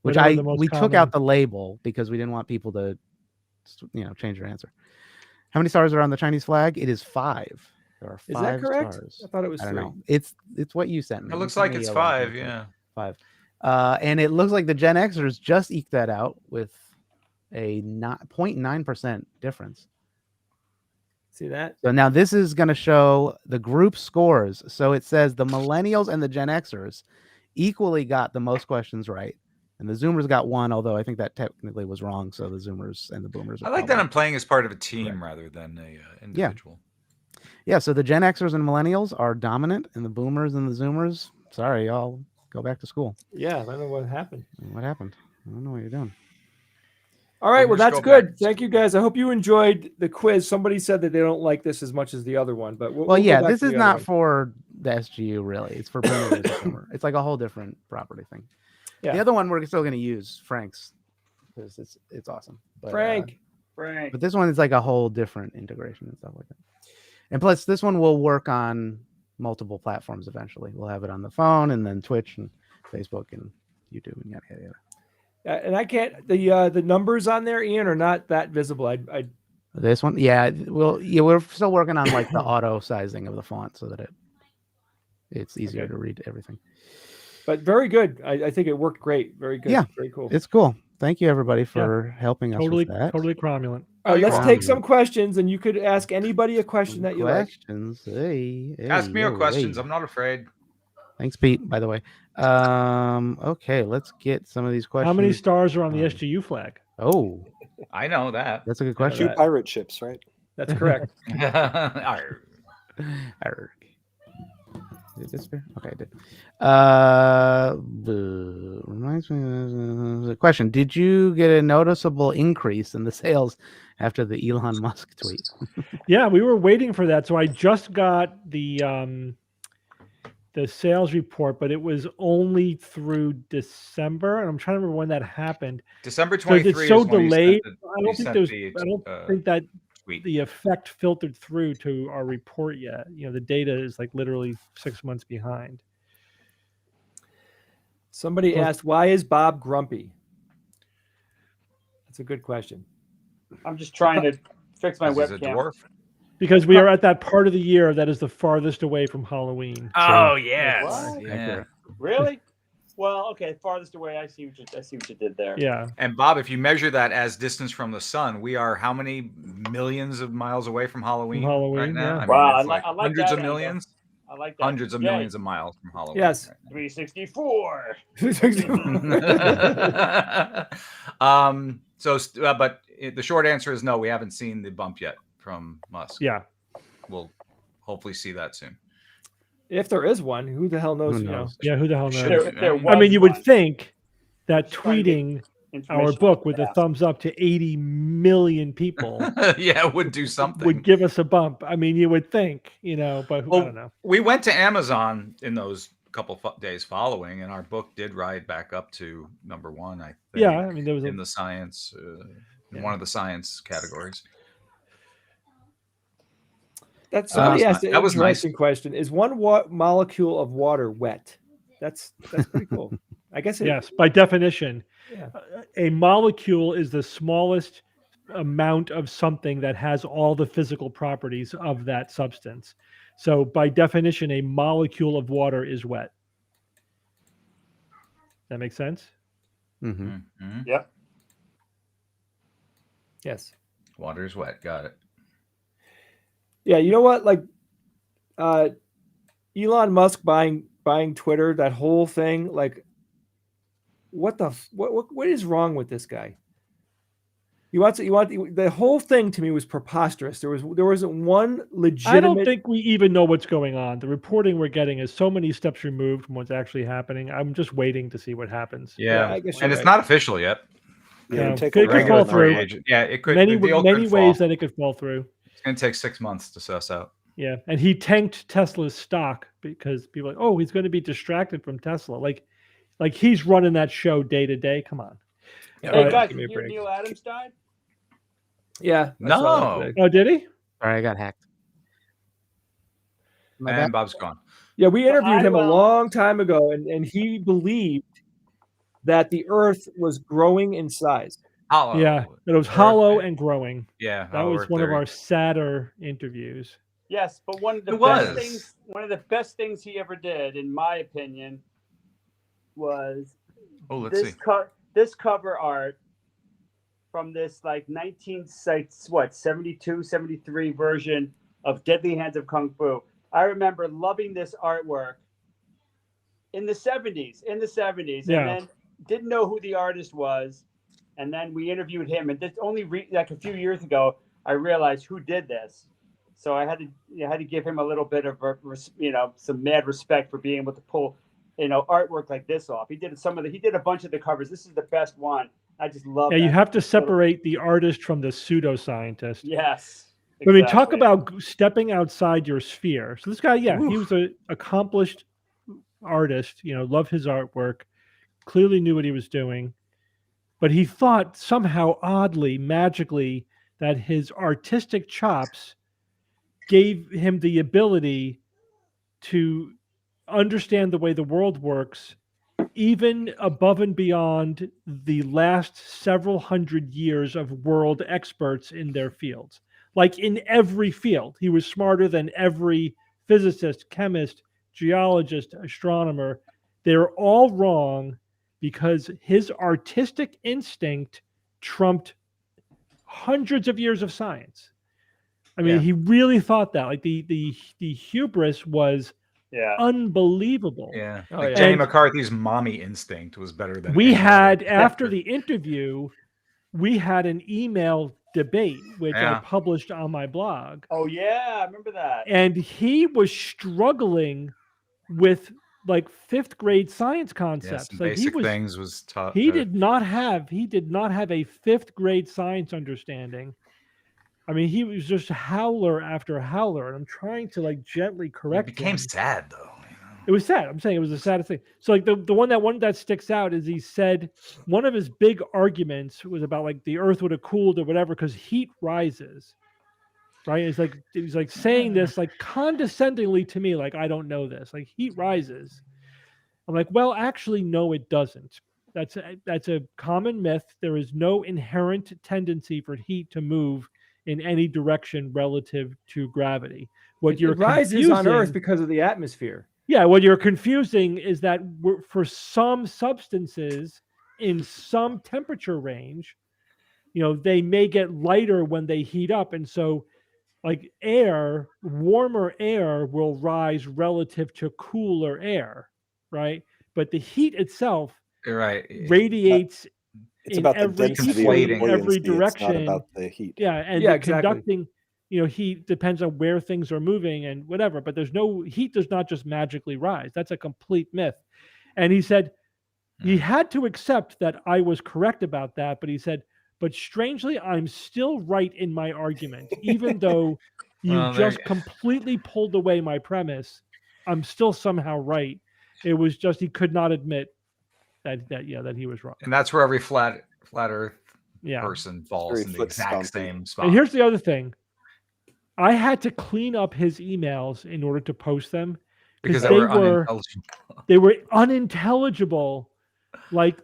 which we took out the label because we didn't want people to change their answer. How many stars are on the Chinese flag? It is 5. There are 5 Is that correct? stars. I thought it was 3. I don't know. It's what you sent me. It looks like it's 5, yeah. 5. And it looks like the Gen Xers just eked that out with a 0.9% difference. See that? So now this is going to show the group scores. So it says the millennials and the Gen Xers equally got the most questions right. And the Zoomers got 1, although I think that technically was wrong. So the Zoomers and the Boomers. I like that I'm playing as part of a team rather than a individual. Yeah. So the Gen Xers and millennials are dominant, and the Boomers and the Zoomers, sorry, y'all go back to school. Yeah, I don't know what happened. What happened? I don't know what you're doing. All right, well, that's good. Thank you, guys. I hope you enjoyed the quiz. Somebody said that they don't like this as much as the other one, but we'll yeah, go back this to is the not other one. for the SGU, really. It's for Premier League Summer. It's like a whole different property thing. Yeah. The other one we're still going to use, Frank's, because it's awesome. But, Frank. But this one is like a whole different integration and stuff like that. And plus, this one will work on multiple platforms eventually. We'll have it on the phone and then Twitch and Facebook and YouTube and yada yada yada. And I can't. The numbers on there, Ian, are not that visible. This one, we're still working on like the auto sizing of the font so that it's easier to read everything. But very good. I think it worked great. Very good. Yeah, very cool. It's cool. Thank you everybody for helping us with that. Totally cromulent. All right, let's take some questions, and you could ask anybody a question that you like. Questions. Hey, ask me questions. I'm not afraid. Thanks, Pete, by the way. Okay, let's get some of these questions. How many stars are on the SGU flag? Oh, I know that. That's a good question. 2 pirate ships, right? That's correct. Arg. Did it disappear? Okay, I did. Reminds me of the question. Did you get a noticeable increase in the sales after the Elon Musk tweet? Yeah, we were waiting for that. So I just got the sales report, but it was only through December, and I'm trying to remember when that happened. December 23. It's so delayed. I don't think that the effect filtered through to our report yet. You know, the data is like literally 6 months behind. Somebody asked, why is Bob grumpy? That's a good question. I'm just trying to fix my webcam. Because we are at that part of the year that is the farthest away from Halloween. Oh, yes. Yeah. Really? Well, okay, farthest away. I see what you did there. Yeah. And Bob, if you measure that as distance from the sun, we are how many millions of miles away from Halloween? Right now? Yeah. I mean, Wow, it's like hundreds of millions. I like that. Hundreds of millions of miles from Halloween. Yes. Right 364. But the short answer is no. We haven't seen the bump yet from Musk. Yeah. We'll hopefully see that soon. If there is one, who the hell knows? Who You know? Yeah, who the hell knows? There I mean, you would one. think that tweeting our information book with a thumbs up to 80 million people would do something. would give us a bump. I mean, you would think, you know, but I don't know. We went to Amazon in those couple days following, and our book did ride back up to #1. I think. Yeah, I mean, there was in the science, one of the science categories. That's somebody asked an interesting nice. question. Is one molecule of water wet? That's pretty cool. I guess yes, by definition, yeah. A molecule is the smallest amount of something that has all the physical properties of that substance. So by definition, a molecule of water is wet. That makes sense? Mm-hmm. Mm-hmm. Yep. Yes. Water is wet. Got it. Yeah, you know what? Like Elon Musk buying Twitter, that whole thing, like what is wrong with this guy? The whole thing to me was preposterous. There wasn't one legitimate. I don't think we even know what's going on. The reporting we're getting is so many steps removed from what's actually happening. I'm just waiting to see what happens. Yeah, I guess and it's not official yet. Yeah, it could fall through. Yeah, it could. Many ways that it could fall through. It's going to take 6 months to suss out. Yeah, and he tanked Tesla's stock because people are like, oh, he's going to be distracted from Tesla. Like he's running that show day to day. Come on. Hey guys, did you hear Neil Adams died? Yeah. No. Oh, did he? Sorry, I got hacked. And Bob's gone. Yeah, we interviewed him a long time ago, and he believed that the Earth was growing in size. Hollow. Yeah, it was hollow and growing. Yeah, that was one of our sadder interviews. Yes, but one of the best things he ever did, in my opinion, was this cover art from this like 72, 73 version of Deadly Hands of Kung Fu. I remember loving this artwork in the 70s, and then didn't know who the artist was. And then we interviewed him, and this only like a few years ago, I realized who did this. So I had to give him a little bit of some mad respect for being able to pull artwork like this off. He did a bunch of the covers. This is the best one, I just love. Yeah, you have to separate the artist from the pseudoscientist. Yes. Exactly. I mean, talk about stepping outside your sphere. So this guy, he was an accomplished artist. Loved his artwork. Clearly knew what he was doing, but he thought somehow, oddly, magically, that his artistic chops gave him the ability to understand the way the world works, even above and beyond the last several hundred years of world experts in their fields. Like in every field, he was smarter than every physicist, chemist, geologist, astronomer. They're all wrong because his artistic instinct trumped hundreds of years of science. I mean, he really thought that. Like the hubris was unbelievable. Yeah. Like Jenny McCarthy's mommy instinct was better than we had after the interview, we had an email debate, which I published on my blog. Oh yeah, I remember that. And he was struggling with like 5th grade science concepts. Like basic things was taught. He did not have a 5th grade science understanding. I mean, he was just howler after howler, and I'm trying to like gently correct him. It became sad though. It was sad. I'm saying it was the saddest thing. So like the one that sticks out is he said one of his big arguments was about like the earth would have cooled or whatever because heat rises. Right? It's like he's like saying this like condescendingly to me, like I don't know this. Like heat rises. I'm like, well, actually, no, it doesn't. That's a common myth. There is no inherent tendency for heat to move in any direction relative to gravity. What it rises on Earth because of the atmosphere. Yeah, what you're confusing is that for some substances in some temperature range, they may get lighter when they heat up. And so like warmer air will rise relative to cooler air, right? But the heat itself radiates it's about the density in every direction. It's not about the heat. Yeah, and conducting heat depends on where things are moving and whatever, but heat does not just magically rise. That's a complete myth. And he said he had to accept that I was correct about that, but he said, but strangely, I'm still right in my argument. Even though you just completely pulled away my premise, I'm still somehow right. It was just he could not admit that he was wrong. And that's where every flat earth person falls in the exact same spot. And here's the other thing. I had to clean up his emails in order to post them because they were unintelligible. Like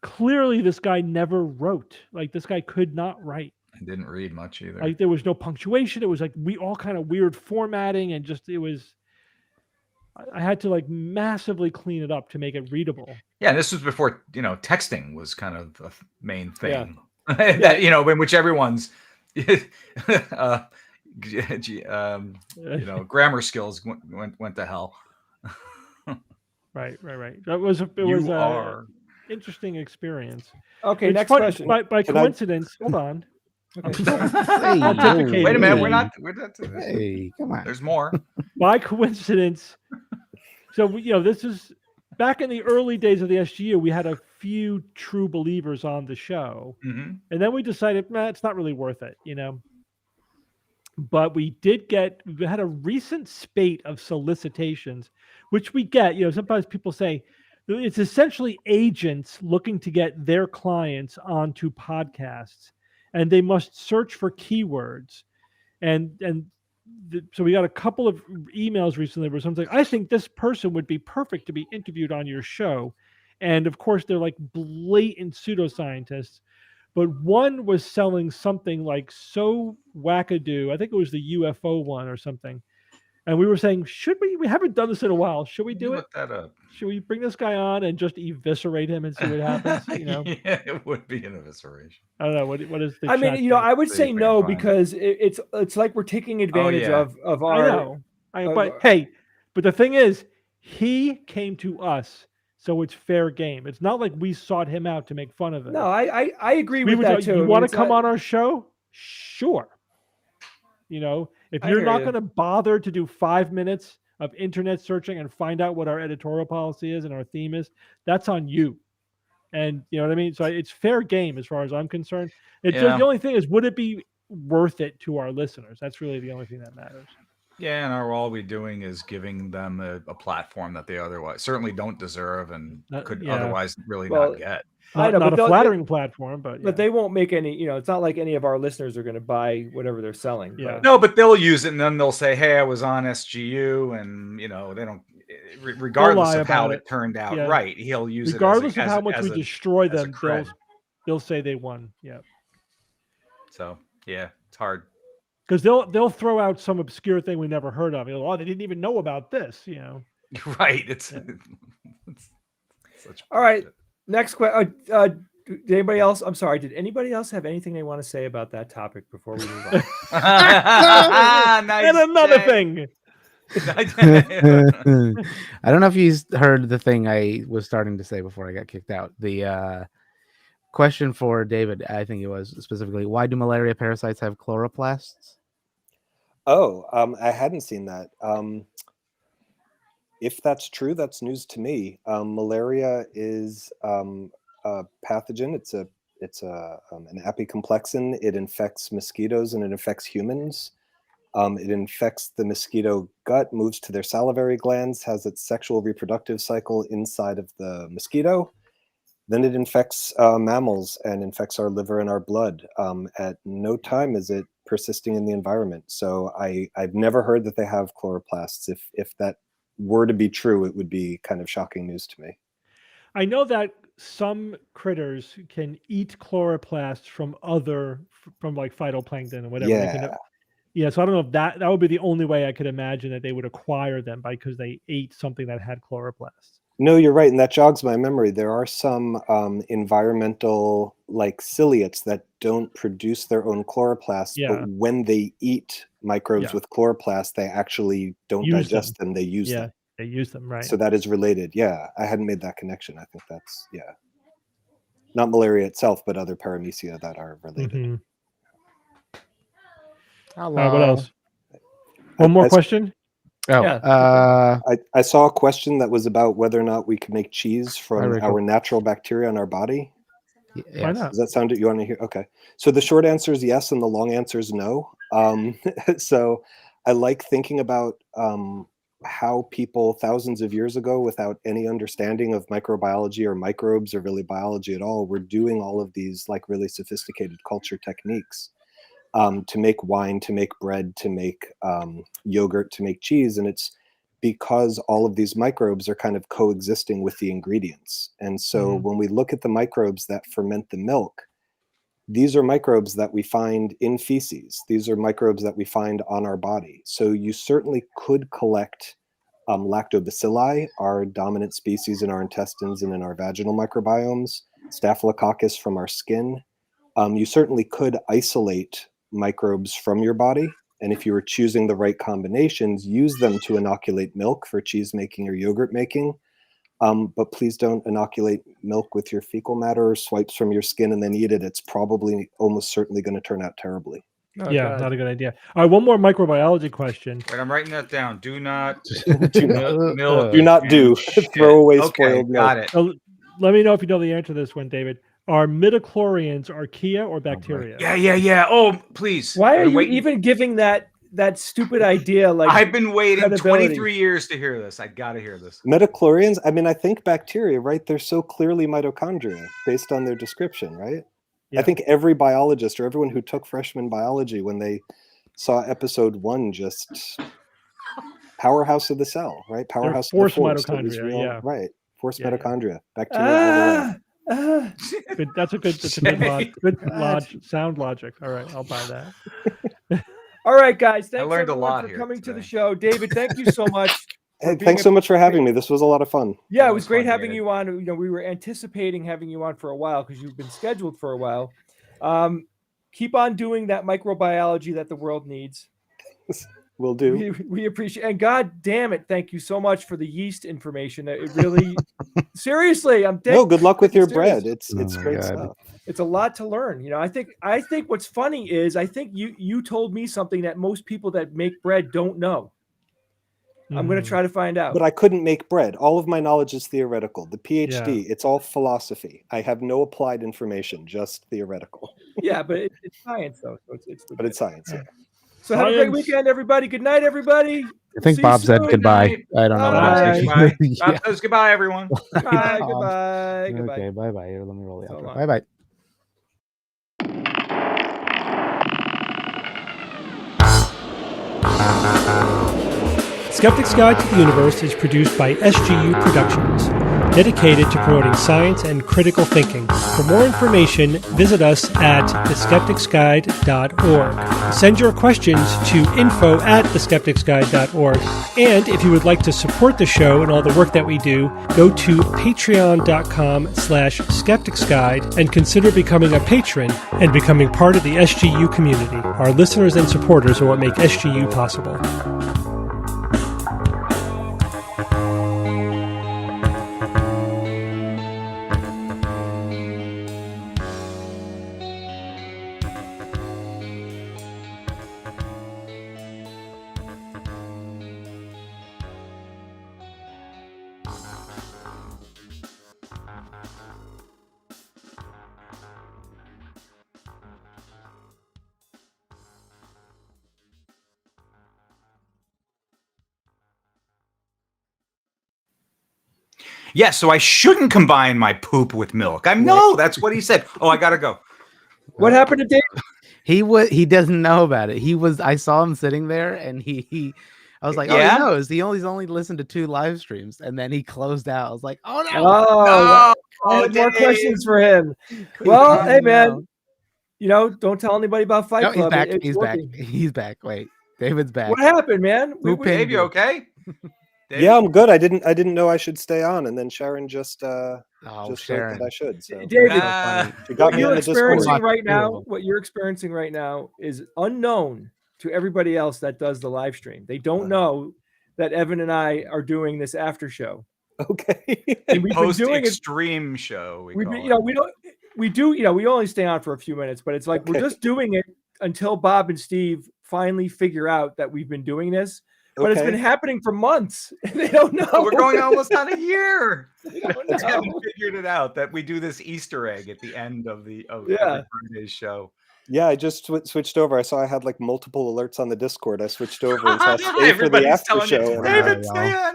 clearly this guy never wrote. Like this guy could not write. I didn't read much either. Like there was no punctuation. It was like all kind of weird formatting and I had to like massively clean it up to make it readable. Yeah, this was before texting was kind of the main thing. That in which everyone's grammar skills went to hell. Right. It was an interesting experience. Okay, next question. By coincidence, hold on. Okay. Wait a minute, we're not. Hey, come on. There's more. By coincidence, so this is back in the early days of the SGU. We had a few true believers on the show, and then we decided, it's not really worth it, But we had a recent spate of solicitations, which we get. Sometimes people say it's essentially agents looking to get their clients onto podcasts, and they must search for keywords. So we got a couple of emails recently where someone's like, I think this person would be perfect to be interviewed on your show. And of course, they're like blatant pseudoscientists. But one was selling something like so wackadoo. I think it was the UFO one or something. And we were saying, should we haven't done this in a while. Should we do it? Look that up. Should we bring this guy on and just eviscerate him and see what happens? Yeah, it would be an evisceration. I don't know. What is the I mean, I would say no because it's like we're taking advantage of our. I know. But the thing is, he came to us. So it's fair game. It's not like we sought him out to make fun of it. No, I agree with that too. You want to come on our show? Sure. If you're not going to bother to do 5 minutes of internet searching and find out what our editorial policy is and our theme is, that's on you. And you know what I mean? So it's fair game as far as I'm concerned. It's just, the only thing is, would it be worth it to our listeners? That's really the only thing that matters. Yeah, and all we're doing is giving them a platform that they otherwise certainly don't deserve and could otherwise really not get. Not a flattering platform, but they won't make any. You know, it's not like any of our listeners are going to buy whatever they're selling. Yeah. No, but they'll use it, and then they'll say, "Hey, I was on SGU," and you know, they don't. Regardless of how it turned out, right? He'll use regardless it of how much we destroy them. They'll say they won. Yeah. So yeah, it's hard. Because they'll throw out some obscure thing we never heard of. Oh, they didn't even know about this. You know. Right. It's such all right. Next question. Did anybody else? I'm sorry. Did anybody else have anything they want to say about that topic before we move on? Nice, and another thing. I don't know if you heard the thing I was starting to say before I got kicked out. The question for David, I think it was specifically, why do malaria parasites have chloroplasts? Oh, I hadn't seen that. If that's true, that's news to me. Malaria is a pathogen. It's an apicomplexan. It infects mosquitoes and it infects humans. It infects the mosquito gut, moves to their salivary glands, has its sexual reproductive cycle inside of the mosquito. Then it infects mammals and infects our liver and our blood. At no time is it persisting in the environment. So I've never heard that they have chloroplasts. If that were to be true, it would be kind of shocking news to me. I know that some critters can eat chloroplasts from like phytoplankton and whatever. Yeah. Yeah, so I don't know if that would be the only way I could imagine that they would acquire them, because they ate something that had chloroplasts. No, you're right, and that jogs my memory. There are some environmental, like ciliates, that don't produce their own chloroplasts, but when they eat microbes with chloroplasts, they actually don't digest them. They use them. They use them, right? So that is related. Yeah, I hadn't made that connection. I think that's not malaria itself, but other paramecia that are related. Mm-hmm. What else? One more question? I saw a question that was about whether or not we could make cheese from our natural bacteria in our body. Why not? Does that sound what you want to hear? Okay. So the short answer is yes, and the long answer is no. So I like thinking about how people thousands of years ago, without any understanding of microbiology or microbes or really biology at all, were doing all of these like really sophisticated culture techniques. To make wine, to make bread, to make yogurt, to make cheese. And it's because all of these microbes are kind of coexisting with the ingredients. And so when we look at the microbes that ferment the milk, these are microbes that we find in feces. These are microbes that we find on our body. So you certainly could collect lactobacilli, our dominant species in our intestines and in our vaginal microbiomes, staphylococcus from our skin. You certainly could isolate microbes from your body, and if you were choosing the right combinations, use them to inoculate milk for cheese making or yogurt making. But please don't inoculate milk with your fecal matter or swipes from your skin and then eat it. It's probably almost certainly going to turn out terribly. Not a good idea. All right, one more microbiology question. Wait, I'm writing that down. Do not throw away spoiled milk. Got it. Let me know if you know the answer to this one, David. Are midichlorians archaea or bacteria? Yeah. Oh, please. Why are you even giving that stupid idea? Like, I've been waiting 23 years to hear this. I got to hear this. Midichlorians, I mean, I think bacteria, right? They're so clearly mitochondria based on their description, right? Yeah. I think every biologist or everyone who took freshman biology, when they saw episode 1, just powerhouse of the cell, right? Powerhouse of the force. Mitochondria, right. Force mitochondria. Bacteria. Good. That's a good sound logic. All right, I'll buy that. All right, guys. Thanks I learned a lot for coming to the show. David, thank you so much. Hey, thanks so much for having me. This was a lot of fun. Yeah, it was great having you on. You know, we were anticipating having you on for a while because you've been scheduled for a while. Keep on doing that microbiology that the world needs. Will do. We appreciate, and God damn it, thank you so much for the yeast information. It really, seriously, I'm dead. No, good luck with your bread. It's great stuff. It's a lot to learn. You know, I think what's funny is I think you told me something that most people that make bread don't know. I'm going to try to find out. But I couldn't make bread. All of my knowledge is theoretical. The PhD, it's all philosophy. I have no applied information, just theoretical. Yeah, but it's science, though. So but it's science, yeah. So have a great weekend, everybody. Good night, everybody. I think Bob said goodbye. I don't know. Bye. Bob says goodbye, everyone. Bye. Goodbye. Goodbye. Okay, bye-bye. Here, let me roll the outro. Bye-bye. Skeptics Guide to the Universe is produced by SGU Productions, dedicated to promoting science and critical thinking. For more information, visit us at theskepticsguide.org. Send your questions to info@theskepticsguide.org. And if you would like to support the show and all the work that we do, go to patreon.com/skepticsguide and consider becoming a patron and becoming part of the SGU community. Our listeners and supporters are what make SGU possible. Yeah, so I shouldn't combine my poop with milk. No, that's what he said. Oh, I gotta go. What happened to Dave? He doesn't know about it. I saw him sitting there, and I was like, oh, he knows. He's only listened to 2 live streams, and then he closed out. I was like, oh no, I have more questions for him. Well, hey man, don't tell anybody about Fight Club. He's back. He's back. Wait, David's back. What happened, man? Dave, you okay? Yeah, I'm good. I didn't know I should stay on, and then Sharon just said that I should. So. David, what you're experiencing right now, is unknown to everybody else that does the live stream. They don't know that Evan and I are doing this after show. Okay, and we've been doing extreme show. We only stay on for a few minutes, but it's like we're just doing it until Bob and Steve finally figure out that we've been doing this. But it's been happening for months. And they don't know. We're going almost on a year. They haven't figured it out that we do this Easter egg at the end of every Friday's show. Yeah, I just switched over. I saw I had like multiple alerts on the Discord. I switched over and stay for the after show. David, stay on.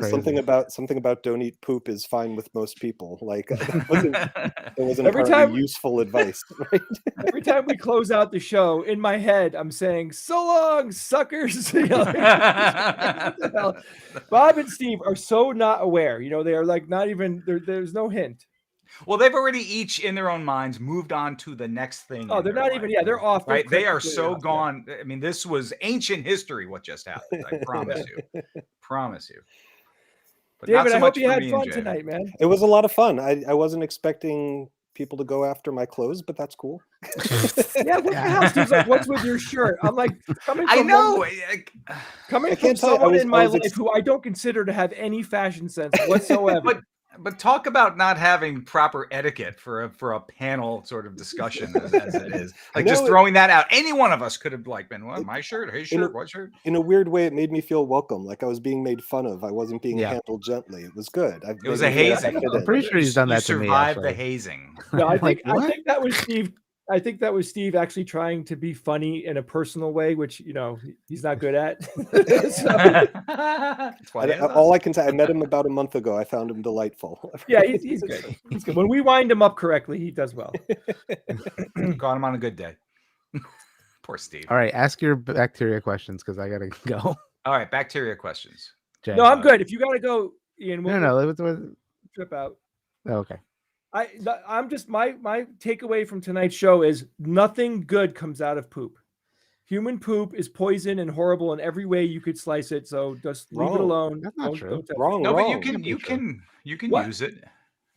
Something about don't eat poop is fine with most people. Like it wasn't useful advice. Right? Every time we close out the show, in my head, I'm saying, "So long, suckers." Bob and Steve are so not aware. They are like not even there's no hint. Well, they've already each in their own minds moved on to the next thing. Oh, they're not even. Yeah, they're off. Right, they are so gone. I mean, this was ancient history. What just happened? I promise you. Promise you. But David, I hope you had fun tonight, man. It was a lot of fun. I wasn't expecting people to go after my clothes, but that's cool. Yeah, what the hell? Steve's like, what's with your shirt? I'm like, coming from someone in my life who I don't consider to have any fashion sense whatsoever. But talk about not having proper etiquette for a panel sort of discussion as it is. Like just throwing that out. Any one of us could have been, well, my shirt, his shirt, what shirt? In a weird way, it made me feel welcome. Like I was being made fun of. I wasn't being handled gently. It was good. It was a hazing. I'm pretty sure he's done that to me. Survived the hazing. No, I think that was Steve. I think that was Steve actually trying to be funny in a personal way, which he's not good at. All I can say, I met him about a month ago. I found him delightful. Yeah, he's good. He's good. When we wind him up correctly, he does well. Got him on a good day. Poor Steve. All right, ask your bacteria questions because I gotta go. All right, bacteria questions. Jay, no, I'm good. If you gotta go, Ian, we'll trip out. Oh, okay. I'm just my takeaway from tonight's show is nothing good comes out of poop. Human poop is poison and horrible in every way you could slice it. So just leave it alone. That's not true. Wrong. But you can use it.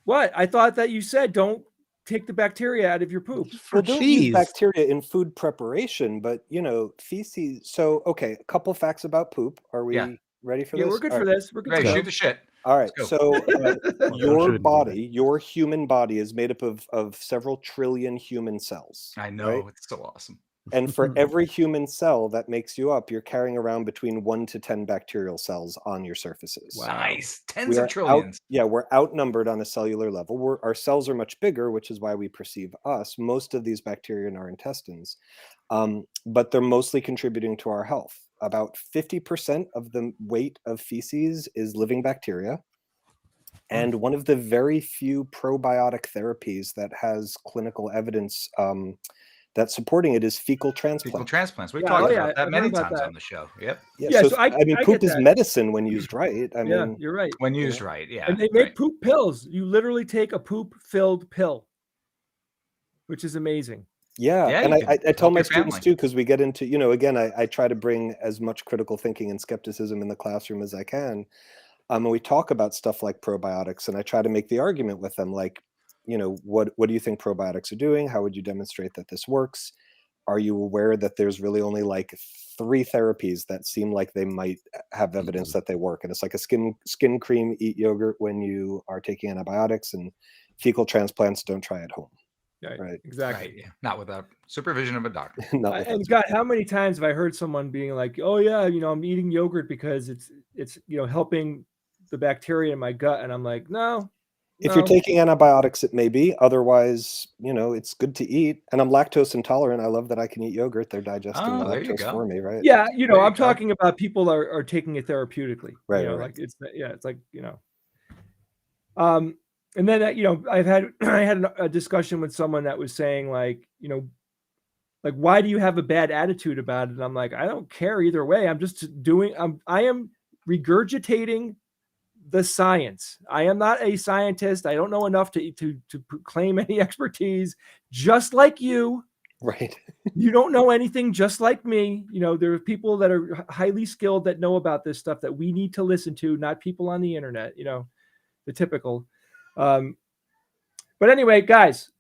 What? I thought that you said don't take the bacteria out of your poop. Well, don't use bacteria in food preparation, but feces. So a couple facts about poop. Are we ready for this? Yeah, we're good for this. We're good. Ready, shoot the shit. All right, so your human body is made up of several trillion human cells. I know, it's so awesome. And for every human cell that makes you up, you're carrying around between 1 to 10 bacterial cells on your surfaces. Wow. Nice. Tens of trillions. We're outnumbered on a cellular level. Our cells are much bigger, which is why we perceive us. Most of these bacteria in our intestines, but they're mostly contributing to our health. About 50% of the weight of feces is living bacteria. And one of the very few probiotic therapies that has clinical evidence that's supporting it is fecal transplants. Fecal transplants. We've talked about that many times on the show. Yep. Yeah, so I mean, poop is medicine when used right. I mean, you're right. When used right, yeah. And they make poop pills. You literally take a poop-filled pill, which is amazing. Yeah, and I tell my students too, because we get into, again, I try to bring as much critical thinking and skepticism in the classroom as I can. And we talk about stuff like probiotics, and I try to make the argument with them, like, what do you think probiotics are doing? How would you demonstrate that this works? Are you aware that there's really only like 3 therapies that seem like they might have evidence that they work? And it's like a skin cream, eat yogurt when you are taking antibiotics, and fecal transplants, don't try at home. Right. Exactly. Right, yeah. Not without supervision of a doctor. And God, how many times have I heard someone being like, "Oh yeah, I'm eating yogurt because it's helping the bacteria in my gut," and I'm like, no. If you're taking antibiotics, it may be. Otherwise, it's good to eat. And I'm lactose intolerant. I love that I can eat yogurt. They're digesting the lactose for me, right? Yeah, I'm talking about people are taking it therapeutically. Right. Like it's like and then I had a discussion with someone that was saying like why do you have a bad attitude about it? And I'm like, I don't care either way. I'm just I am regurgitating the science. I am not a scientist. I don't know enough to claim any expertise, just like you. Right. You don't know anything, just like me. There are people that are highly skilled that know about this stuff that we need to listen to, not people on the internet, the typical. But anyway, guys,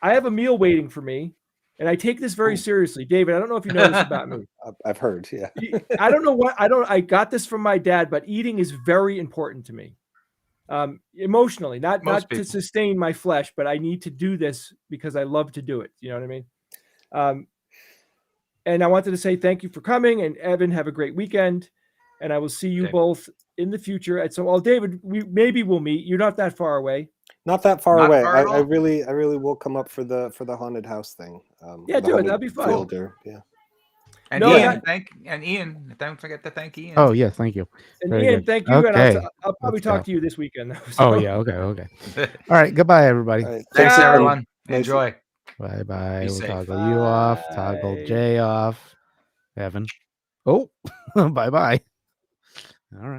I have a meal waiting for me. And I take this very seriously. David, I don't know if you know this about me. I've heard, yeah. I don't know I got this from my dad, but eating is very important to me. Emotionally, not to sustain my flesh, but I need to do this because I love to do it. You know what I mean? And I wanted to say thank you for coming, and Evan, have a great weekend. And I will see you both in the future. David, maybe we'll meet. You're not that far away. Not that far away. I really will come up for the haunted house thing. Do it. That'd be fun. Fielder. Yeah. And Ian, don't forget to thank Ian. Oh yeah, thank you. And Very Ian, good. thank you. Okay. And I'll probably talk to you this weekend. Oh yeah. Okay. All right. Goodbye, everybody. All right. Thanks, everyone. Enjoy. Bye bye. We'll safe. toggle you off. Toggle Jay off. Evan. Oh, bye bye. All right.